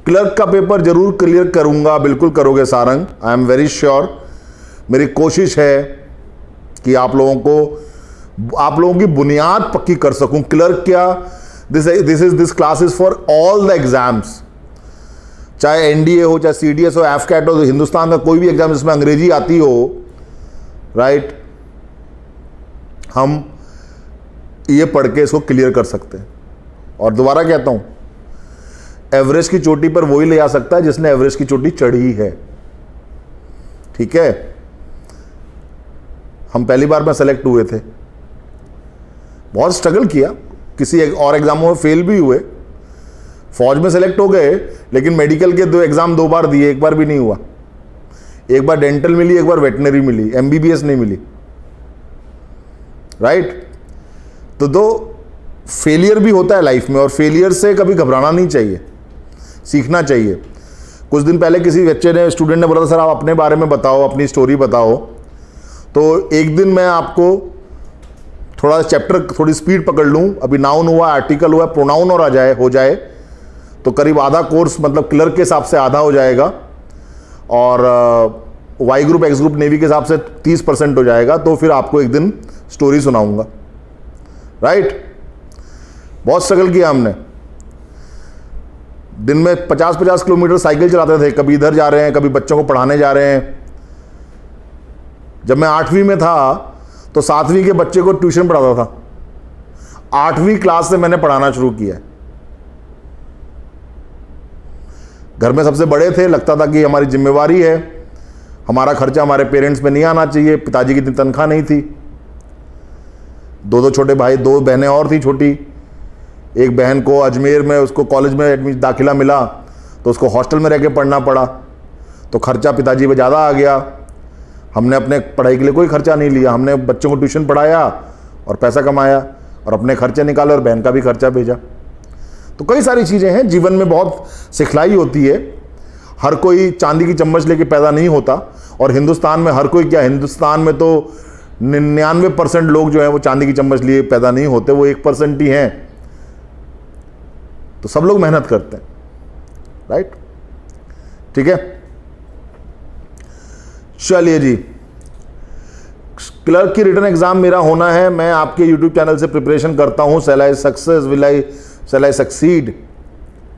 क्लर्क का पेपर जरूर क्लियर करूंगा, बिल्कुल करोगे Sarang, I am very sure. मेरी कोशिश है कि आप लोगों की बुनियाद पक्की कर सकूं। क्लर्क क्या, this class is for all the exams, चाहे एनडीए हो, चाहे सीडीएस हो, एफकैट हो, हिंदुस्तान का कोई भी एग्जाम जिसमें अंग्रेजी आती हो, राइट, हम ये पढ़ के इसको क्लियर कर सकते हैं। और दोबारा कहता हूं, एवरेस्ट की चोटी पर वही ले आ सकता है जिसने एवरेस्ट की चोटी चढ़ी है। ठीक है, हम पहली बार में सेलेक्ट हुए थे, बहुत स्ट्रगल किया, किसी और एग्जामों में फेल भी हुए, फौज में सेलेक्ट हो गए, लेकिन मेडिकल के 2 एग्जाम 2 बार दिए, एक बार भी नहीं हुआ। एक बार डेंटल मिली, एक बार वेटनरी मिली, एमबीबीएस नहीं मिली, राइट। तो फेलियर भी होता है लाइफ में, और फेलियर से कभी घबराना नहीं चाहिए, सीखना चाहिए। कुछ दिन पहले किसी बच्चे ने, स्टूडेंट ने बोला था, सर आप अपने बारे में बताओ, अपनी स्टोरी बताओ। तो एक दिन मैं आपको थोड़ा चैप्टर, थोड़ी स्पीड पकड़ लूँ, अभी नाउन हुआ, आर्टिकल हुआ, प्रोनाउन और हो जाए तो करीब आधा कोर्स, मतलब क्लर्क के हिसाब से आधा हो जाएगा, और Y group, X group, navy के हिसाब से 30% हो जाएगा। तो फिर आपको एक दिन स्टोरी सुनाऊंगा, राइट। बहुत स्ट्रगल किया हमने, दिन में 50-50 किलोमीटर साइकिल चलाते थे, कभी इधर जा रहे हैं, कभी बच्चों को पढ़ाने जा रहे हैं। जब मैं 8वीं में था तो 7वीं के बच्चे को ट्यूशन पढ़ाता था। 8वीं क्लास से मैंने पढ़ाना शुरू किया। घर में सबसे बड़े थे, लगता था कि हमारी जिम्मेवारी है, हमारा खर्चा हमारे पेरेंट्स पे नहीं आना चाहिए। पिताजी की इतनी तनख्वाह नहीं थी। 2 छोटे भाई, 2 बहनें और थी छोटी। एक बहन को अजमेर में उसको कॉलेज में एडमिशन दाखिला मिला तो उसको हॉस्टल में रह के पढ़ना पड़ा, तो खर्चा पिताजी पे ज़्यादा आ गया। हमने अपने पढ़ाई के लिए कोई खर्चा नहीं लिया, हमने बच्चों को ट्यूशन पढ़ाया और पैसा कमाया और अपने खर्चे निकाले और बहन का भी खर्चा भेजा। तो कई सारी चीज़ें हैं जीवन में, बहुत सिखलाई होती है। हर कोई चांदी की चम्मच लेके पैदा नहीं होता, और हिंदुस्तान में हर कोई क्या, हिंदुस्तान में तो 99% लोग जो हैं वो चांदी की चम्मच लिए पैदा नहीं होते, वो 1% ही हैं। तो सब लोग मेहनत करते हैं, राइट। ठीक है, चलिए जी, क्लर्क की रिटन एग्जाम मेरा होना है। मैं आपके यूट्यूब चैनल से प्रिपरेशन करता हूं। Shall I succeed?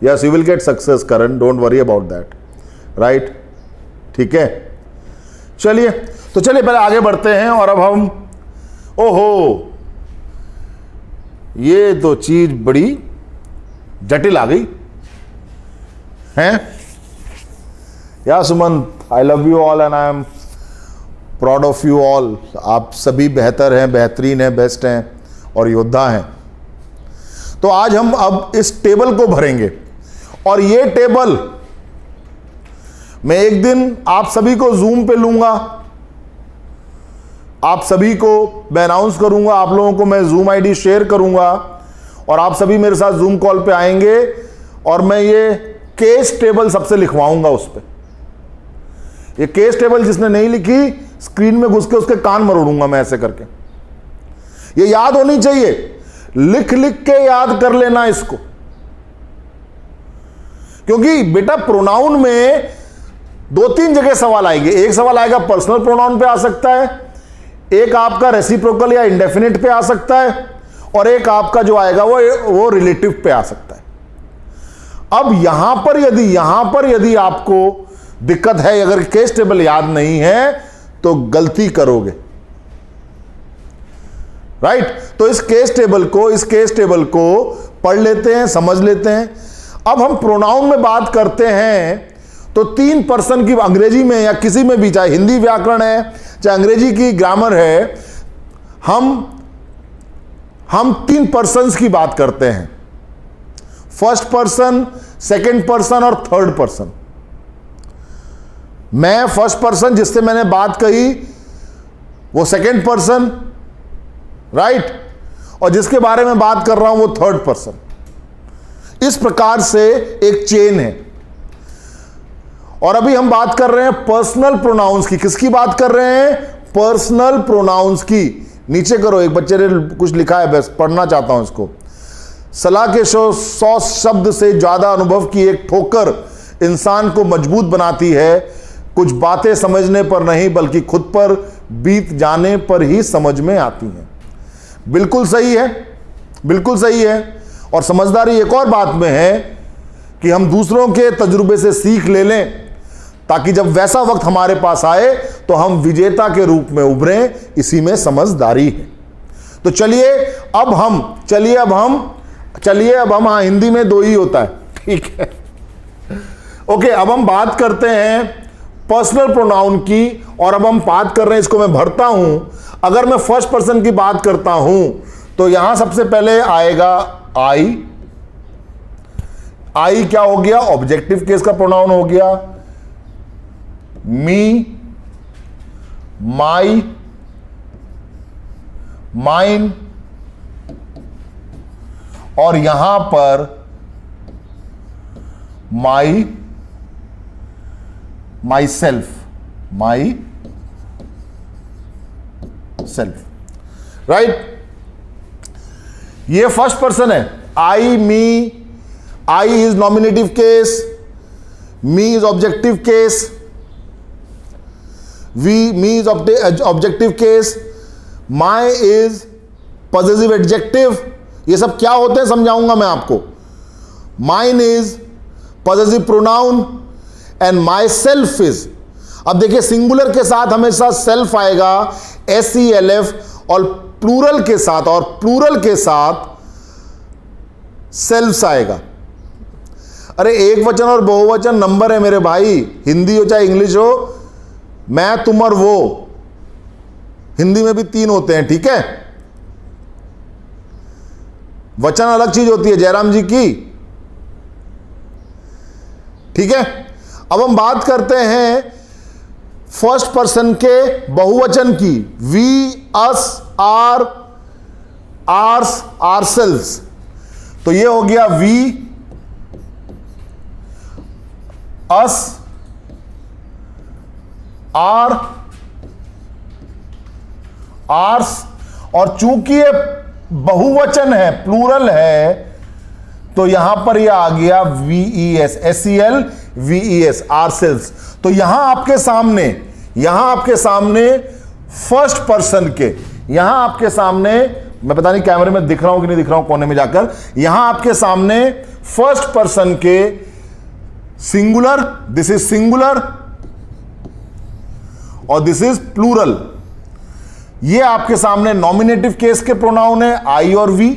Yes, you will get success Karan, don't worry about that, right. ठीक है, चलिए तो चलिए पहले आगे बढ़ते हैं। और अब हम, ओहो, ये तो चीज बड़ी जटिल आ गई हैं। या Suman, I love you all and I am proud of you all. आप सभी बेहतर हैं, बेहतरीन हैं, बेस्ट हैं और योद्धा हैं। तो आज हम अब इस टेबल को भरेंगे, और ये टेबल मैं एक दिन आप सभी को जूम पे लूंगा, आप सभी को मैं अनाउंस करूंगा, आप लोगों को मैं जूम आईडी शेयर करूंगा, और आप सभी मेरे साथ जूम कॉल पे आएंगे, और मैं ये केस टेबल सबसे लिखवाऊंगा उस पे। ये केस टेबल जिसने नहीं लिखी, स्क्रीन में घुस के उसके कान मरोड़ूंगा मैं ऐसे करके। ये याद होनी चाहिए, लिख लिख के याद कर लेना इसको, क्योंकि बेटा प्रोनाउन में 2-3 जगह सवाल आएंगे। एक सवाल आएगा पर्सनल प्रोनाउन पे आ सकता है, एक आपका रेसिप्रोकल या इंडेफिनिट पे आ सकता है, और एक आपका जो आएगा वो रिलेटिव पे आ सकता है। अब यहां पर यदि आपको दिक्कत है, अगर केस टेबल याद नहीं है तो गलती करोगे, राइट। तो इस केस टेबल को पढ़ लेते हैं, समझ लेते हैं। अब हम प्रोनाउन में बात करते हैं तो 3 पर्सन की, अंग्रेजी में या किसी में भी, चाहे हिंदी व्याकरण है चाहे अंग्रेजी की ग्रामर है, हम 3 पर्सन्स की बात करते हैं। फर्स्ट पर्सन, सेकंड पर्सन और थर्ड पर्सन। मैं फर्स्ट पर्सन, जिससे मैंने बात कही वो सेकंड पर्सन, राइट, और जिसके बारे में बात कर रहा हूं वो थर्ड पर्सन। इस प्रकार से एक चेन है। और अभी हम बात कर रहे हैं पर्सनल प्रोनाउंस की। किसकी बात कर रहे हैं? पर्सनल प्रोनाउंस की। नीचे करो, एक बच्चे ने कुछ लिखा है, बस पढ़ना चाहता हूं इसको। सलाह के 100 शब्द से ज्यादा अनुभव की एक ठोकर इंसान को मजबूत बनाती है। कुछ बातें समझने पर नहीं बल्कि खुद पर बीत जाने पर ही समझ में आती हैं। बिल्कुल सही है, बिल्कुल सही है। और समझदारी एक और बात में है कि हम दूसरों के तजुर्बे से सीख ले लें, ताकि जब वैसा वक्त हमारे पास आए तो हम विजेता के रूप में उभरें। इसी में समझदारी है। तो चलिए अब हम हाँ, हिंदी में दो ही होता है, ठीक है। ओके, अब हम बात करते हैं पर्सनल प्रोनाउन की, और अब हम बात कर रहे हैं, इसको मैं भरता हूं। अगर मैं फर्स्ट पर्सन की बात करता हूं तो यहां सबसे पहले आएगा आई। आई क्या हो गया? ऑब्जेक्टिव केस का प्रोनाउन हो गया। मी, माई, माइन, और यहां पर my, myself, myself, right. ये फर्स्ट पर्सन है। I, me, I is nominative case, me is objective case, me is objective case, my is positive adjective. ये सब क्या होते हैं समझाऊंगा मैं आपको। Mine is positive pronoun and myself is. अब देखिए, सिंगुलर के साथ हमेशा सेल्फ आएगा, SELF, और प्लूरल के साथ सेल्फ्स आएगा। अरे एक वचन और बहुवचन नंबर है मेरे भाई, हिंदी हो चाहे इंग्लिश हो। मैं, तुम और वो, हिंदी में भी 3 होते हैं, ठीक है। वचन अलग चीज होती है जयराम जी की, ठीक है। अब हम बात करते हैं फर्स्ट पर्सन के बहुवचन की। We, us, our, ours, ourselves. तो ये हो गया वी, अस, आर, आर्स, और चूंकि ये बहुवचन है, प्लूरल है, तो यहां पर ये आ गया VES, SEL, VES, आरसेल्व्स। तो यहां आपके सामने फर्स्ट पर्सन के, यहां आपके सामने, मैं पता नहीं कैमरे में दिख रहा हूं कि नहीं दिख रहा हूं कोने में जाकर, यहां आपके सामने फर्स्ट पर्सन के सिंगुलर, दिस इज सिंगुलर और दिस इज प्लूरल। ये आपके सामने नॉमिनेटिव केस के प्रोनाउन है, आई और वी।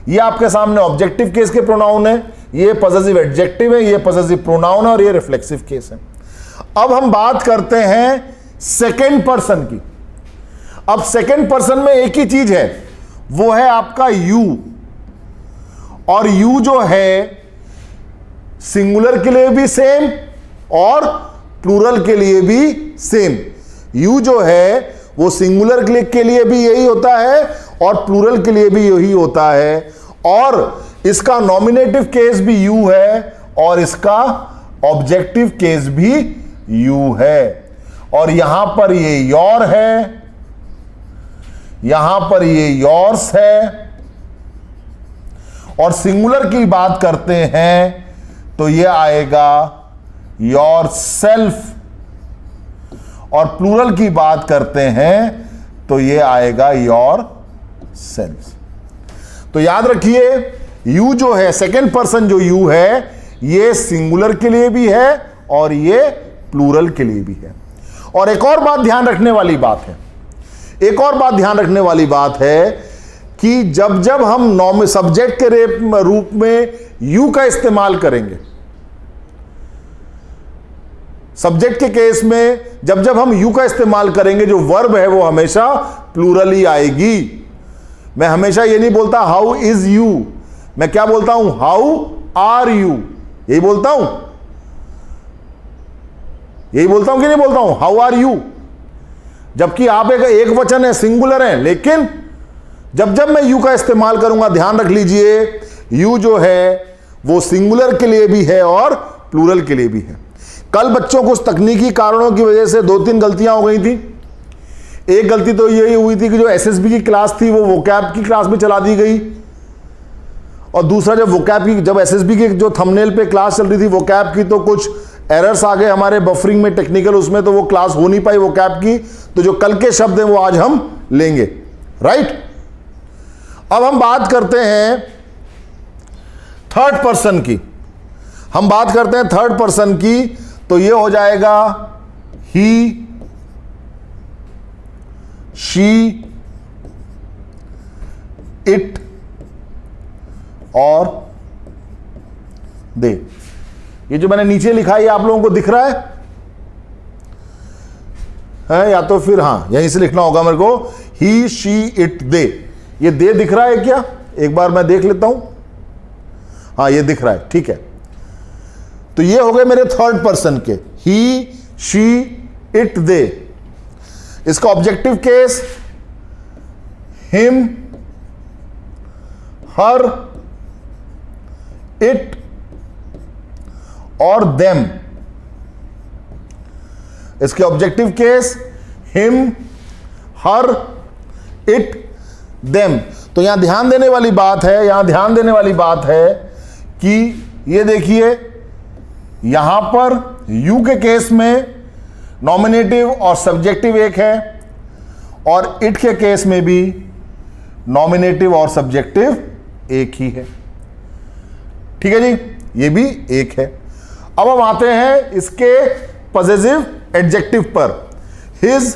ये आपके सामने ऑब्जेक्टिव केस के प्रोनाउन है, ये पॉसेसिव एडजेक्टिव है, ये पॉसेसिव प्रोनाउन है, और ये रिफ्लेक्सिव केस है। अब हम बात करते हैं सेकेंड पर्सन की। अब सेकेंड पर्सन में एक ही चीज है, वो है आपका यू। और यू जो है सिंगुलर के लिए भी सेम और प्लूरल के लिए भी सेम। यू जो है वो सिंगुलर के लिए भी यही होता है और प्लूरल के लिए भी यही होता है, और इसका नॉमिनेटिव केस भी यू है और इसका ऑब्जेक्टिव केस भी यू है। और यहां पर ये योर है, यहां पर ये योर्स है। और सिंगुलर की बात करते हैं तो ये आएगा योर सेल्फ, और प्लूरल की बात करते हैं तो ये आएगा योर सेल्फ। तो याद रखिए, यू जो है, सेकेंड पर्सन जो यू है, ये सिंगुलर के लिए भी है और ये प्लूरल के लिए भी है। और एक और बात ध्यान रखने वाली बात है, कि जब जब हम सब्जेक्ट के रूप में यू का इस्तेमाल करेंगे, सब्जेक्ट के केस में जब जब हम यू का इस्तेमाल करेंगे, जो वर्ब है वो हमेशा प्लूरल ही आएगी। मैं हमेशा ये नहीं बोलता हाउ इज यू, मैं क्या बोलता हूं, हाउ आर यू। यही बोलता हूं कि नहीं बोलता हूं, हाउ आर यू। जबकि आप एक वचन है, सिंगुलर है, लेकिन जब जब मैं यू का इस्तेमाल करूंगा, ध्यान रख लीजिए, यू जो है वो सिंगुलर के लिए भी है और प्लूरल के लिए भी है। कल बच्चों को तकनीकी कारणों की वजह से 2-3 गलतियां हो गई थी। एक गलती तो यही हुई थी कि जो SSB की क्लास थी वो वोकैब की क्लास में चला दी गई, और दूसरा जब SSB की जो थंबनेल पे क्लास चल रही थी वोकैब की, तो कुछ एरर्स आ गए हमारे बफरिंग में, टेक्निकल उसमें, तो वो क्लास हो नहीं पाई वो कैप की। तो जो कल के शब्द हैं वो आज हम लेंगे, राइट। अब हम बात करते हैं थर्ड पर्सन की। हम बात करते हैं थर्ड पर्सन की, तो ये हो जाएगा ही, शी, इट और दे। ये जो मैंने नीचे लिखा है ये आप लोगों को दिख रहा है या तो फिर हाँ यहीं से लिखना होगा मेरे को, ही, शी, इट, दे। ये दे दिख रहा है क्या? एक बार मैं देख लेता हूं। हाँ ये दिख रहा है, ठीक है। तो ये हो गए मेरे थर्ड पर्सन के, ही, शी, इट, दे। इसका objective case him, her, it और देम। इसके objective case him, her, it, them. तो यहां ध्यान देने वाली बात है, यहां ध्यान देने वाली बात है कि ये देखिए यहां पर यू के केस में नॉमिनेटिव और सब्जेक्टिव एक है, और इट के केस में भी नॉमिनेटिव और सब्जेक्टिव एक ही है। ठीक है जी, ये भी एक है। अब हम आते हैं इसके पॉजिटिव एडजेक्टिव पर, हिज,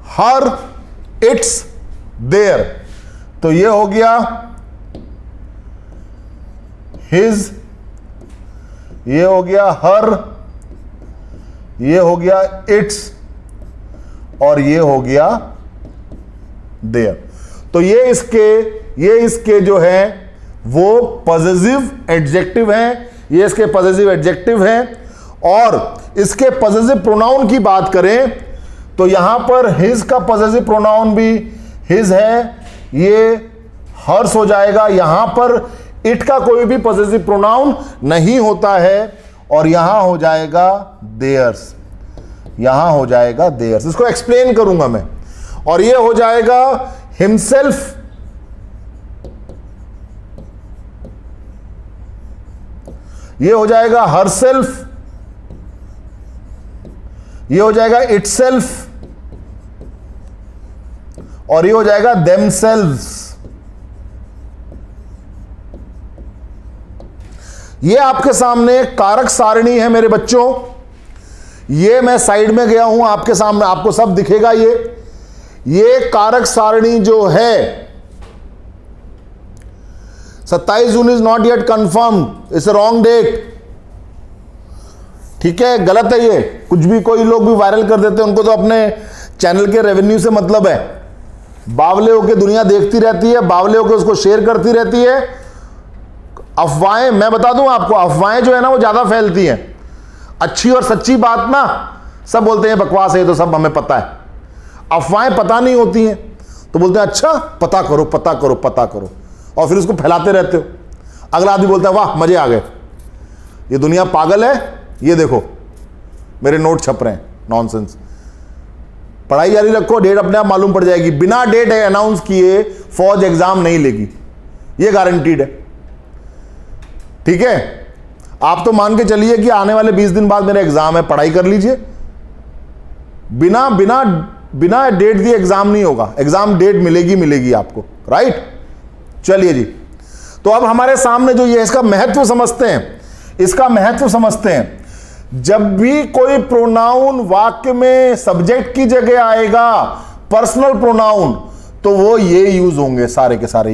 हर, इट्स, देयर। तो ये हो गया हिज, ये हो गया हर, ये हो गया इट्स और ये हो गया देयर। तो ये इसके जो है वो पॉजिटिव एडजेक्टिव हैं, ये इसके पॉजिटिव एडजेक्टिव हैं। और इसके पॉजिटिव प्रोनाउन की बात करें तो यहां पर हिज का पॉजिटिव प्रोनाउन भी हिज है, ये हर्स हो जाएगा। यहां पर इट का कोई भी पॉजिटिव प्रोनाउन नहीं होता है और यहां हो जाएगा देयर्स, यहां हो जाएगा देयर्स। इसको एक्सप्लेन करूंगा मैं। और ये हो जाएगा हिमसेल्फ, ये हो जाएगा हरसेल्फ, ये हो जाएगा इटसेल्फ और ये हो जाएगा देमसेल्व्स। ये आपके सामने कारक सारणी है मेरे बच्चों। ये मैं साइड में गया हूं, आपके सामने आपको सब दिखेगा। ये कारक सारणी जो है 27 June is not yet confirmed, it's a wrong date. ठीक है, गलत है ये। कुछ भी कोई लोग भी वायरल कर देते हैं, उनको तो अपने चैनल के रेवेन्यू से मतलब है। बावले होकर दुनिया देखती रहती है, बावले होकर उसको शेयर करती रहती है। अफवाहें, मैं बता दूं आपको, अफवाहें जो है ना वो ज्यादा फैलती हैं। अच्छी और सच्ची बात ना सब बोलते हैं बकवास है, तो सब हमें पता है। अफवाहें पता नहीं होती हैं तो बोलते हैं अच्छा पता करो पता करो पता करो, और फिर उसको फैलाते रहते हो। अगला आदमी बोलता है वाह मजे आ गए। ये दुनिया पागल है। ये देखो मेरे नोट छप रहे हैं, नॉनसेंस। पढ़ाई जारी रखो, डेट अपने आप मालूम पड़ जाएगी। बिना डेट अनाउंस किए फौज एग्जाम नहीं लेगी, ये गारंटीड है। ठीक है, आप तो मान के चलिए कि आने वाले 20 दिन बाद मेरा एग्जाम है, पढ़ाई कर लीजिए। बिना बिना बिना डेट दिए एग्जाम नहीं होगा, एग्जाम डेट मिलेगी आपको, राइट। चलिए जी, तो अब हमारे सामने जो ये इसका महत्व समझते हैं, इसका महत्व समझते हैं। जब भी कोई प्रोनाउन वाक्य में सब्जेक्ट की जगह आएगा, पर्सनल प्रोनाउन, तो वो ये यूज होंगे सारे के सारे।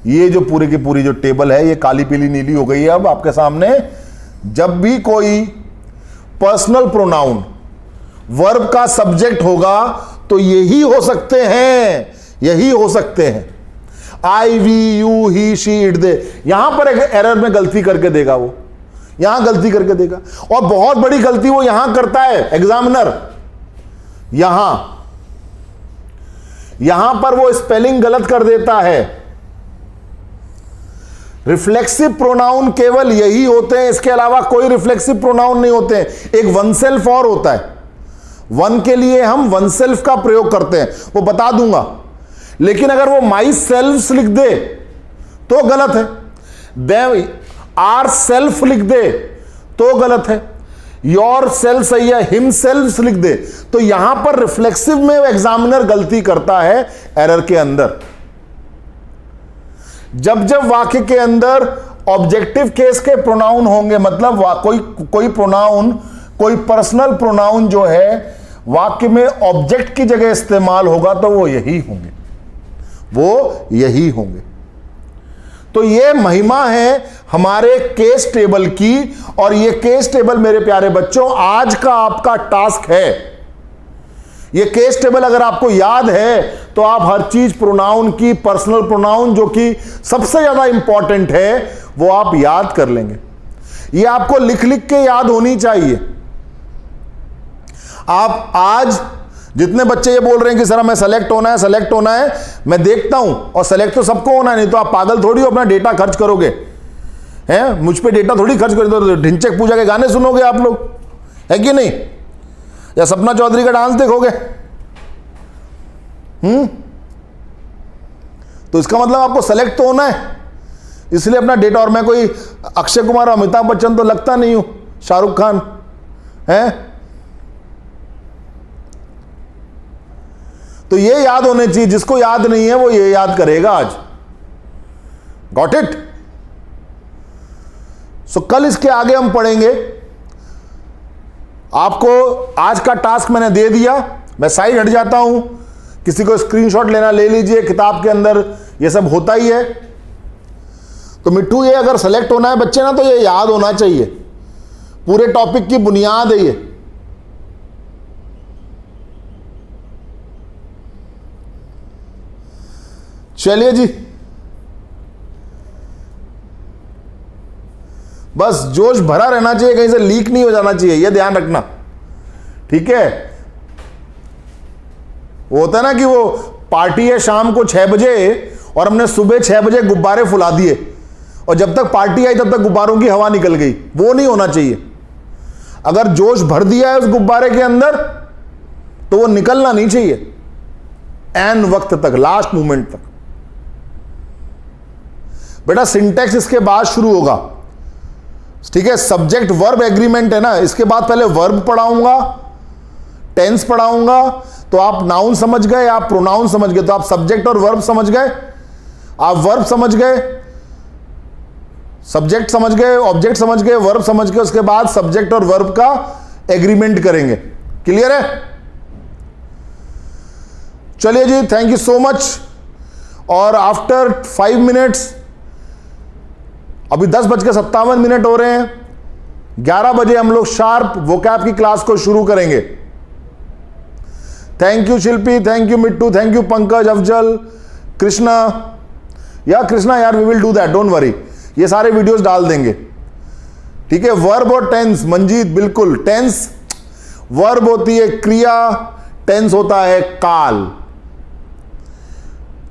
ये जो पूरी की पूरी जो टेबल है ये काली पीली नीली हो गई है अब आपके सामने। जब भी कोई पर्सनल प्रोनाउन वर्ब का सब्जेक्ट होगा तो यही हो सकते हैं, यही हो सकते हैं। I, we, you, he, she, it, they. यहां पर एक एरर में गलती करके देगा, वो यहां गलती करके देगा, और बहुत बड़ी गलती वो यहां करता है एग्जामिनर। यहां पर वो स्पेलिंग गलत कर देता है। रिफ्लेक्सिव प्रोनाउन केवल यही होते हैं, इसके अलावा कोई रिफ्लेक्सिव प्रोनाउन नहीं होते हैं। एक वन सेल्फ और होता है, वन के लिए हम वन सेल्फ का प्रयोग करते हैं, वो बता दूंगा। लेकिन अगर वो माई सेल्फ लिख दे तो गलत है, आर सेल्फ लिख दे तो गलत है। योर सेल्फ सही है, हिम सेल्फ लिख दे, तो यहां पर रिफ्लेक्सिव में एग्जामिनर गलती करता है एरर के अंदर। जब जब वाक्य के अंदर ऑब्जेक्टिव केस के प्रोनाउन होंगे, मतलब कोई प्रोनाउन, कोई पर्सनल प्रोनाउन जो है वाक्य में ऑब्जेक्ट की जगह इस्तेमाल होगा, तो वो यही होंगे, वो यही होंगे। तो ये महिमा है हमारे केस टेबल की, और ये केस टेबल मेरे प्यारे बच्चों आज का आपका टास्क है। ये केस टेबल अगर आपको याद है तो आप हर चीज प्रोनाउन की, पर्सनल प्रोनाउन जो कि सबसे ज्यादा इंपॉर्टेंट है, वो आप याद कर लेंगे। ये आपको लिख लिख के याद होनी चाहिए। आप आज जितने बच्चे ये बोल रहे हैं कि सर हमें सेलेक्ट होना है, सेलेक्ट होना है, मैं देखता हूं, और सेलेक्ट तो सबको होना है, नहीं तो आप पागल थोड़ी हो अपना डेटा खर्च करोगे, हैं? मुझ पे डेटा थोड़ी खर्च करोगे, तो ढिंचक पूजा के गाने सुनोगे आप लोग, है कि नहीं? या सपना चौधरी का डांस देखोगे? तो इसका मतलब आपको सेलेक्ट तो होना है, इसलिए अपना डेटा। और मैं कोई अक्षय कुमार, अमिताभ बच्चन तो लगता नहीं हूं, शाहरुख खान है। तो ये याद होने चाहिए, जिसको याद नहीं है वो ये याद करेगा आज। Got it? सो कल इसके आगे हम पढ़ेंगे। आपको आज का टास्क मैंने दे दिया, मैं साइड हट जाता हूं। किसी को स्क्रीनशॉट लेना ले लीजिए, किताब के अंदर ये सब होता ही है। तो मिट्टू, ये अगर सेलेक्ट होना है बच्चे ना, तो ये याद होना चाहिए, पूरे टॉपिक की बुनियाद है ये। चलिए जी, बस जोश भरा रहना चाहिए, कहीं से लीक नहीं हो जाना चाहिए, यह ध्यान रखना, ठीक है? वो होता है ना कि वो पार्टी है शाम को 6 बजे और हमने सुबह 6 बजे गुब्बारे फुला दिए, और जब तक पार्टी आई तब तक गुब्बारों की हवा निकल गई। वो नहीं होना चाहिए। अगर जोश भर दिया है उस गुब्बारे के अंदर, तो वो निकलना नहीं चाहिए एन वक्त तक, लास्ट मोमेंट तक। बेटा सिंटैक्स इसके बाद शुरू होगा, ठीक है? सब्जेक्ट वर्ब एग्रीमेंट है ना, इसके बाद पहले वर्ब पढ़ाऊंगा, टेंस पढ़ाऊंगा, तो आप नाउन समझ गए, आप प्रोनाउन समझ गए, तो आप सब्जेक्ट और वर्ब समझ गए, आप वर्ब समझ गए, सब्जेक्ट समझ गए, ऑब्जेक्ट समझ गए, वर्ब समझ गए, उसके बाद सब्जेक्ट और वर्ब का एग्रीमेंट करेंगे। क्लियर है? चलिए जी, थैंक यू सो मच। और आफ्टर 5 मिनट्स, अभी 10:57 हो रहे हैं, 11 बजे हम लोग शार्प वोकैब की क्लास को शुरू करेंगे। Thank you Shilpi, thank you Mittu, thank you Pankaj, Afzal, Krishna. Krishna यार, we will do that, don't worry, ये सारे वीडियोस डाल देंगे, ठीक है? वर्ब और टेंस, मंजीत बिल्कुल, टेंस वर्ब होती है क्रिया, टेंस होता है काल,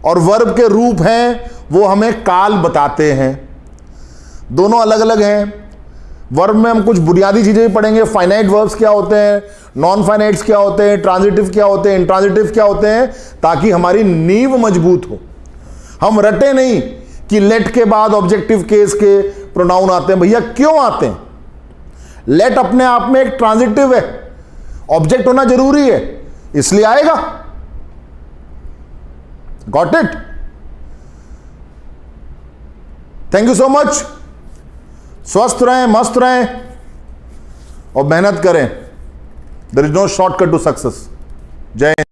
और वर्ब के रूप हैं वो हमें काल बताते हैं, दोनों अलग अलग हैं। वर्ब में हम कुछ बुनियादी चीजें भी पढ़ेंगे, फाइनाइट वर्ब्स क्या होते हैं, नॉन फाइनाइट्स क्या होते हैं, ट्रांजिटिव क्या होते हैं, इंट्रांजिटिव क्या होते हैं, ताकि हमारी नींव मजबूत हो। हम रटे नहीं कि लेट के बाद ऑब्जेक्टिव केस के प्रोनाउन आते हैं। भैया क्यों आते हैं? लेट अपने आप में एक ट्रांजिटिव है, ऑब्जेक्ट होना जरूरी है, इसलिए आएगा। Got it? Thank you so much. स्वस्थ रहें, मस्त रहें और मेहनत करें। There is no shortcut to success. जय हिंद।